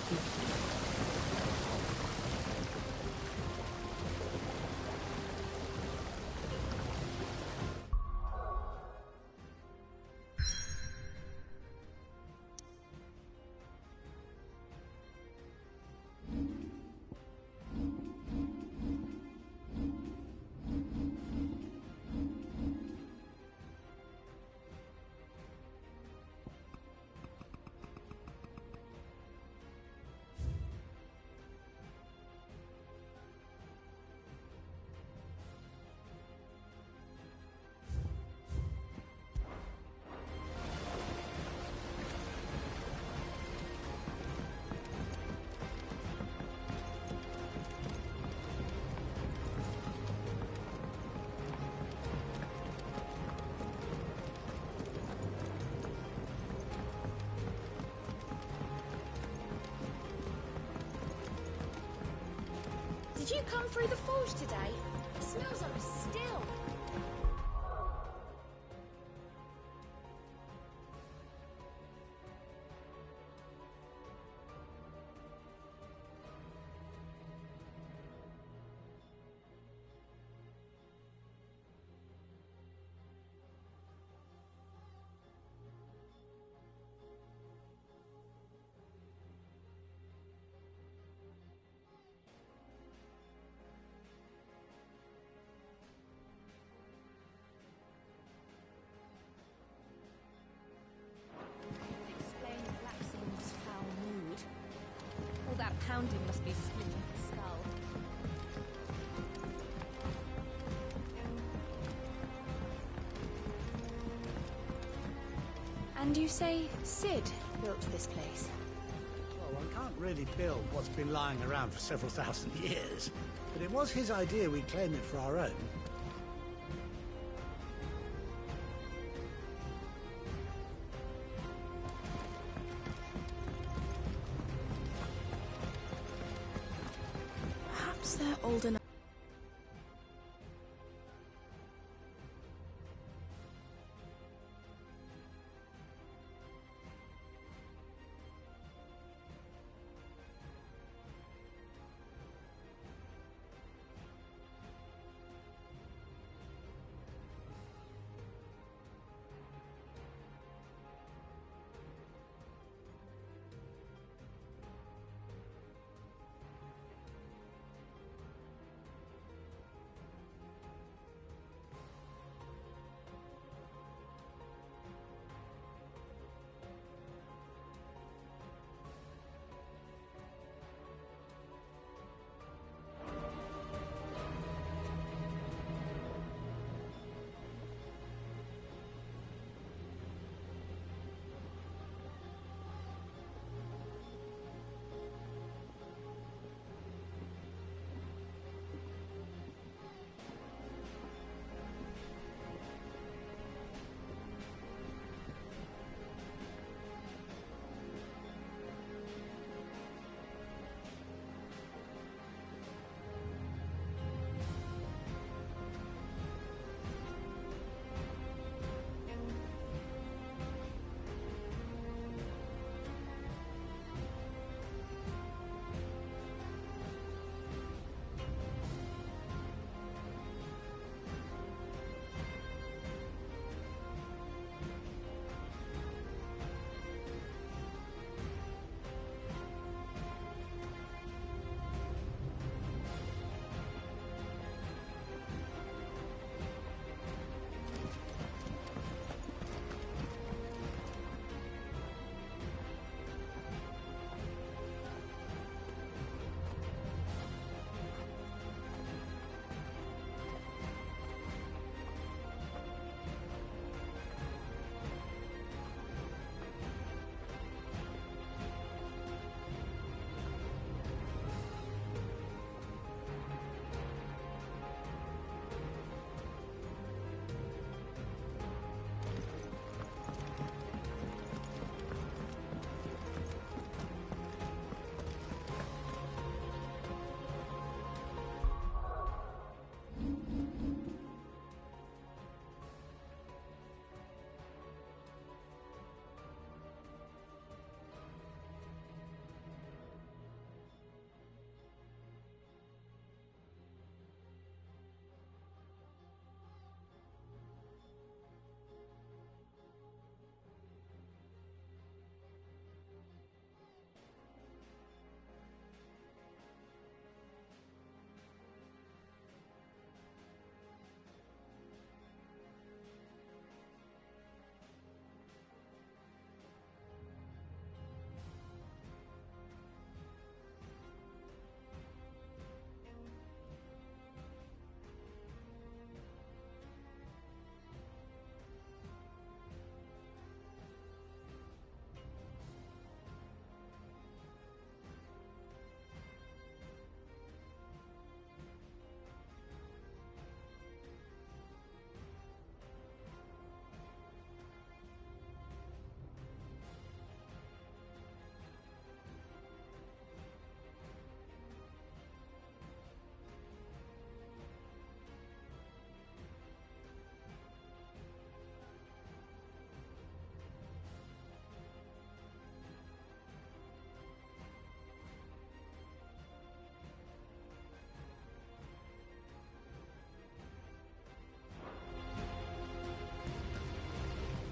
Did you come through the forge today? It smells like a still. That pounding must be splitting his skull. And you say Sid built this place? Well, one can't really build what's been lying around for several thousand years. But it was his idea we claim it for our own. Perhaps they're old enough.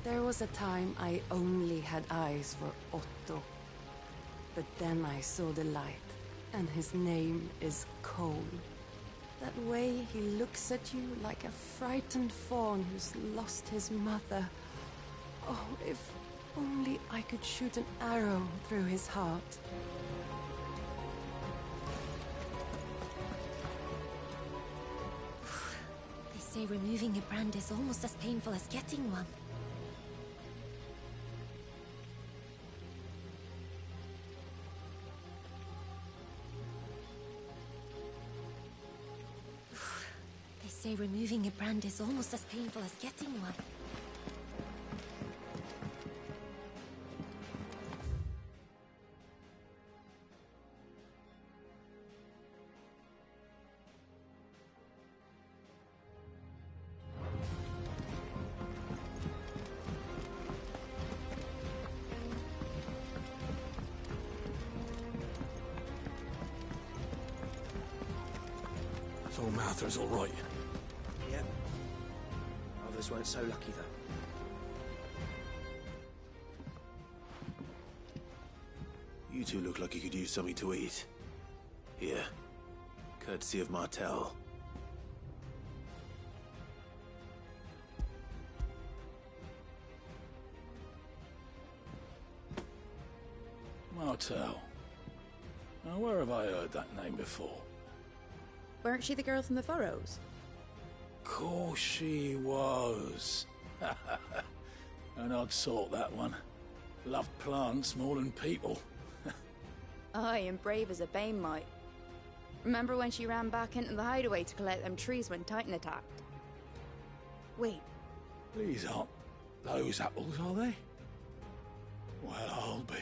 There was a time I only had eyes for Otto. But then I saw the light, and his name is Cole. That way he looks at you like a frightened fawn who's lost his mother. Oh, if only I could shoot an arrow through his heart. They say removing a brand is almost as painful as getting one. They say removing a brand is almost as painful as getting one. So Mather's all right. Yep. Others weren't so lucky, though. You two look like you could use something to eat. Here. Courtesy of Martel. Martel. Now, where have I heard that name before? Weren't she the girl from the Furrows? Course she was. An odd sort, that one. Loved plants more than people. Aye, and brave as a bane might. Remember when she ran back into the hideaway to collect them trees when Titan attacked? Wait. These aren't those apples, are they? Well, I'll be.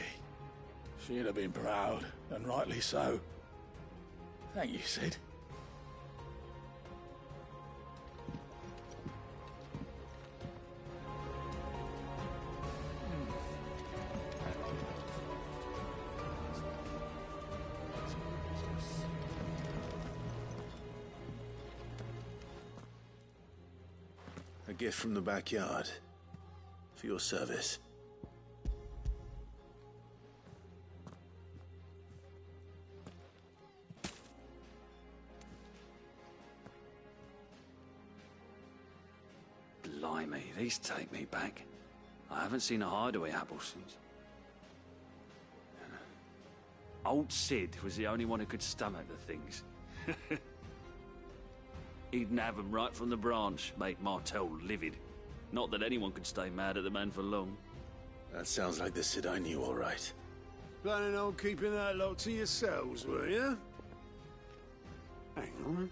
She'd have been proud, and rightly so. Thank you, Sid. A gift from the backyard. For your service. Blimey, these take me back. I haven't seen a hideaway apple since. Old Sid was the only one who could stomach the things. He'd nab them right from the branch, make Martel livid. Not that anyone could stay mad at the man for long. That sounds like the Sid I knew, all right. Planning on keeping that lot to yourselves, were you? Hang on.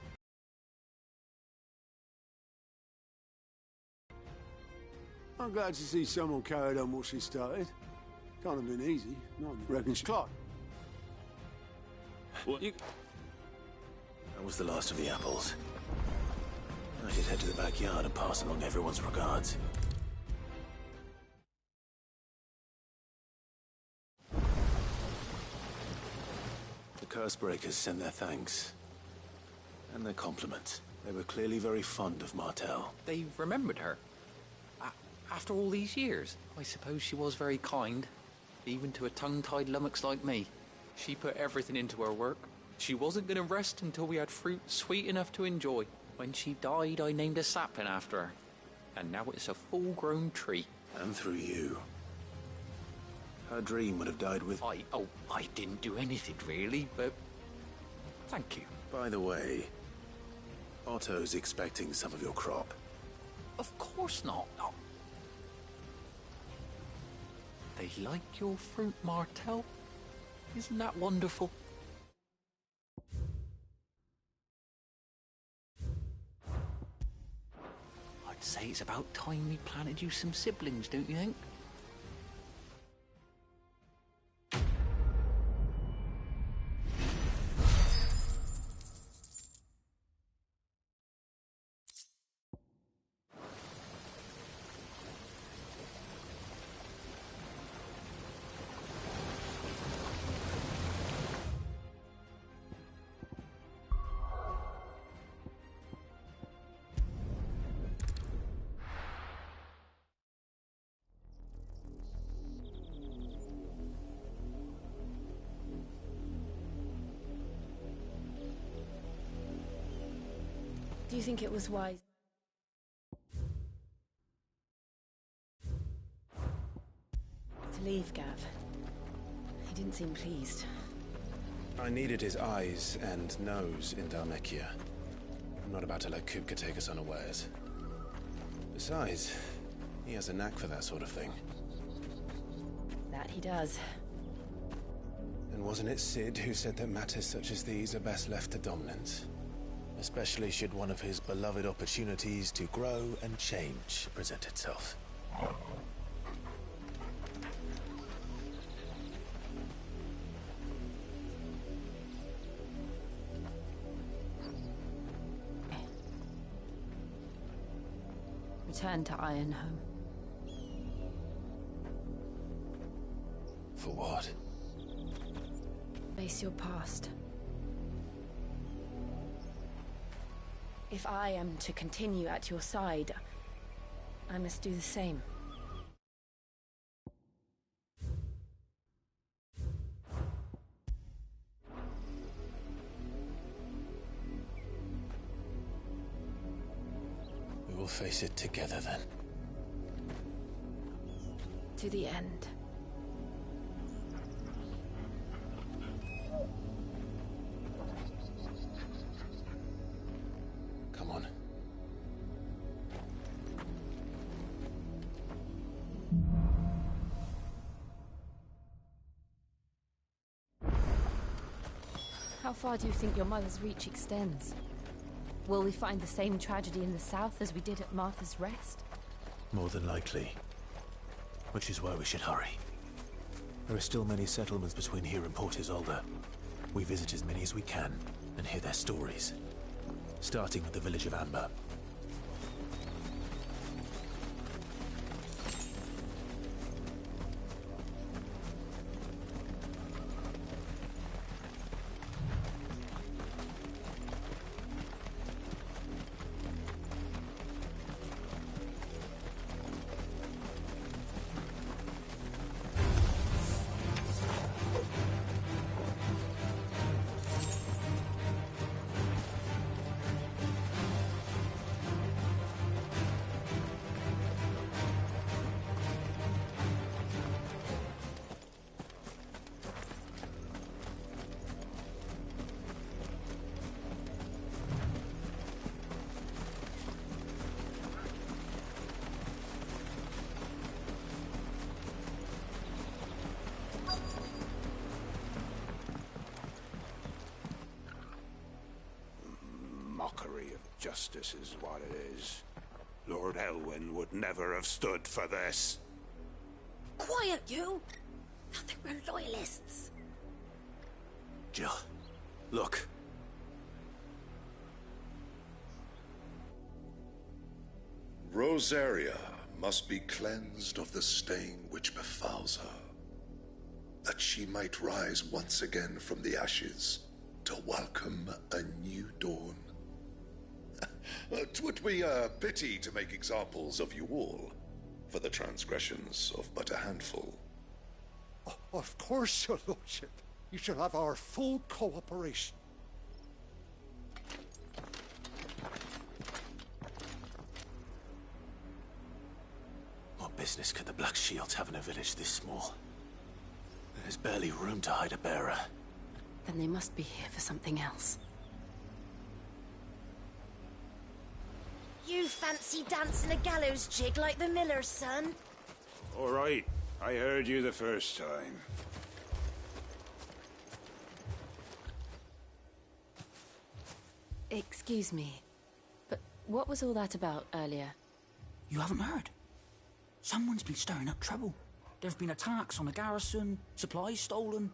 I'm glad to see someone carried on what she started. Can't have been easy. Not reckon she Clark. What you... That was the last of the apples. I should head to the backyard and pass along everyone's regards. The Cursebreakers send their thanks. And their compliments. They were clearly very fond of Martel. They remembered her. After all these years, I suppose she was very kind. Even to a tongue-tied lummox like me. She put everything into her work. She wasn't going to rest until we had fruit sweet enough to enjoy. When she died, I named a sapling after her. And now it's a full-grown tree. And through you. Her dream would have died with... I didn't do anything, really, but... Thank you. By the way, Otto's expecting some of your crop. Of course not. No. They like your fruit, Martel. Isn't that wonderful? I'd say it's about time we planted you some siblings, don't you think? Do you think it was wise to leave, Gav? He didn't seem pleased. I needed his eyes and nose in Dhalmekia. I'm not about to let Kupka take us unawares. Besides, he has a knack for that sort of thing. That he does. And wasn't it Sid who said that matters such as these are best left to dominance? Especially should one of his beloved opportunities to grow and change present itself. Return to Ironhome. For what? Face your past. If I am to continue at your side, I must do the same. We will face it together then. To the end. Come on. How far do you think your mother's reach extends? Will we find the same tragedy in the south as we did at Martha's Rest? More than likely. Which is why we should hurry. There are still many settlements between here and Port Isolde. We visit as many as we can and hear their stories. Starting with the village of Amber. Mockery of justice is what it is. Lord Elwyn would never have stood for this. Quiet, you! Nothing but loyalists. Jill, look. Rosaria must be cleansed of the stain which befouls her, that she might rise once again from the ashes to welcome a new dawn. 'Twould be a pity to make examples of you all, for the transgressions of but a handful. Of course, your lordship. You shall have our full cooperation. What business could the Black Shields have in a village this small? There's barely room to hide a bearer. Then they must be here for something else. You fancy dancing a gallows jig like the miller's son? All right, I heard you the first time. Excuse me, but what was all that about earlier? You haven't heard? Someone's been stirring up trouble. There've been attacks on the garrison, supplies stolen.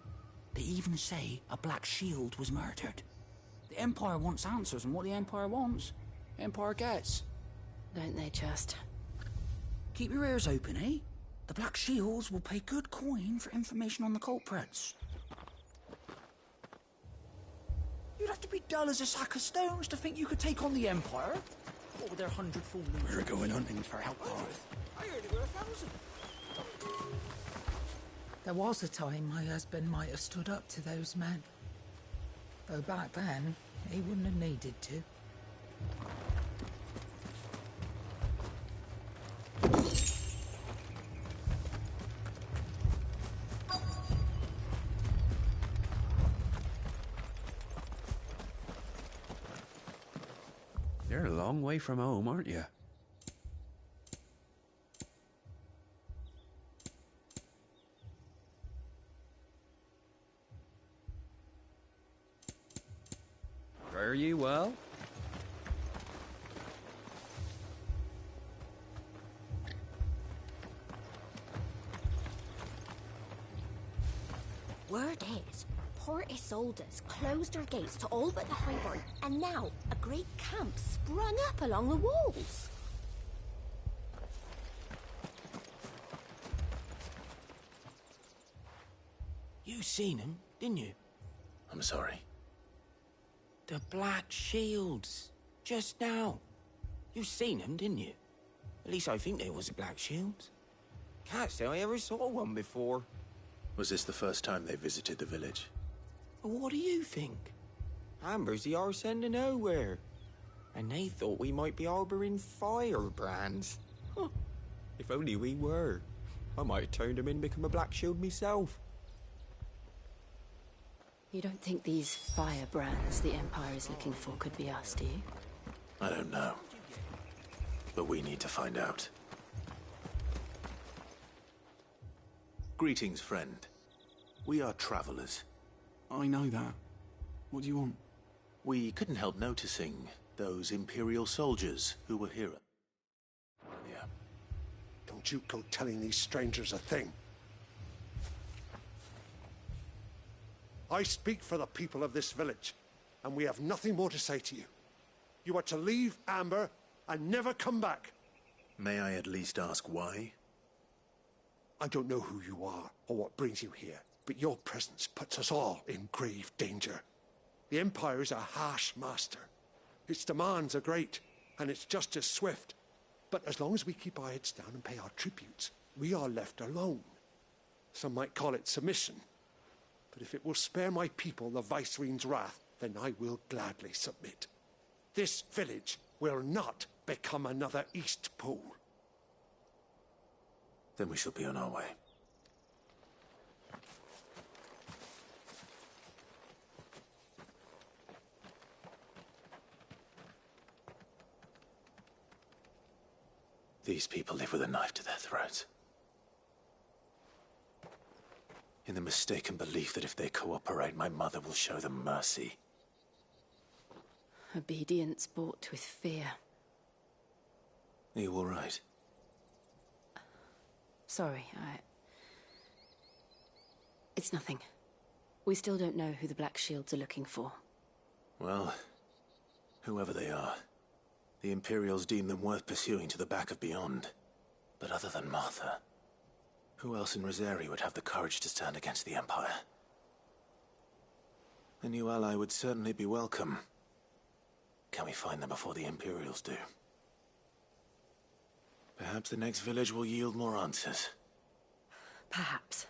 They even say a Black Shield was murdered. The Empire wants answers, and what the Empire wants, Empire gets. Don't they just? Keep your ears open, eh? The Black Shields will pay good coin for information on the culprits. You'd have to be dull as a sack of stones to think you could take on the Empire. What with their 100 full legions? We're going hunting for outlaws. I heard it were 1,000. There was a time my husband might have stood up to those men. Though back then, he wouldn't have needed to. You're a long way from home, aren't you? Fare ye well? Word is, Port Isolde's closed her gates to all but the Highborn, and now a great camp sprung up along the walls. You seen him, didn't you? I'm sorry. The Black Shields. Just now. You seen them, didn't you? At least I think they was the Black Shields. Can't say I ever saw one before. Was this the first time they visited the village? Well, what do you think? Amber's the arse end of nowhere. And they thought we might be harbouring firebrands. Huh. If only we were. I might have turned them in and become a Black Shield myself. You don't think these firebrands the Empire is looking for could be us, do you? I don't know. But we need to find out. Greetings, friend. We are travelers. I know that. What do you want? We couldn't help noticing those Imperial soldiers who were here. Yeah. Don't you go telling these strangers a thing. I speak for the people of this village, and we have nothing more to say to you. You are to leave Amber and never come back. May I at least ask why? I don't know who you are or what brings you here, but your presence puts us all in grave danger. The Empire is a harsh master. Its demands are great, and its justice swift. But as long as we keep our heads down and pay our tributes, we are left alone. Some might call it submission. But if it will spare my people the Viceroy's wrath, then I will gladly submit. This village will not become another Eastpool. Then we shall be on our way. These people live with a knife to their throats. In the mistaken belief that if they cooperate, my mother will show them mercy. Obedience bought with fear. Are you all right? Sorry, It's nothing. We still don't know who the Black Shields are looking for. Well, whoever they are, the Imperials deem them worth pursuing to the back of beyond. But other than Martha, who else in Rosari would have the courage to stand against the Empire? A new ally would certainly be welcome. Can we find them before the Imperials do? Perhaps the next village will yield more answers. Perhaps.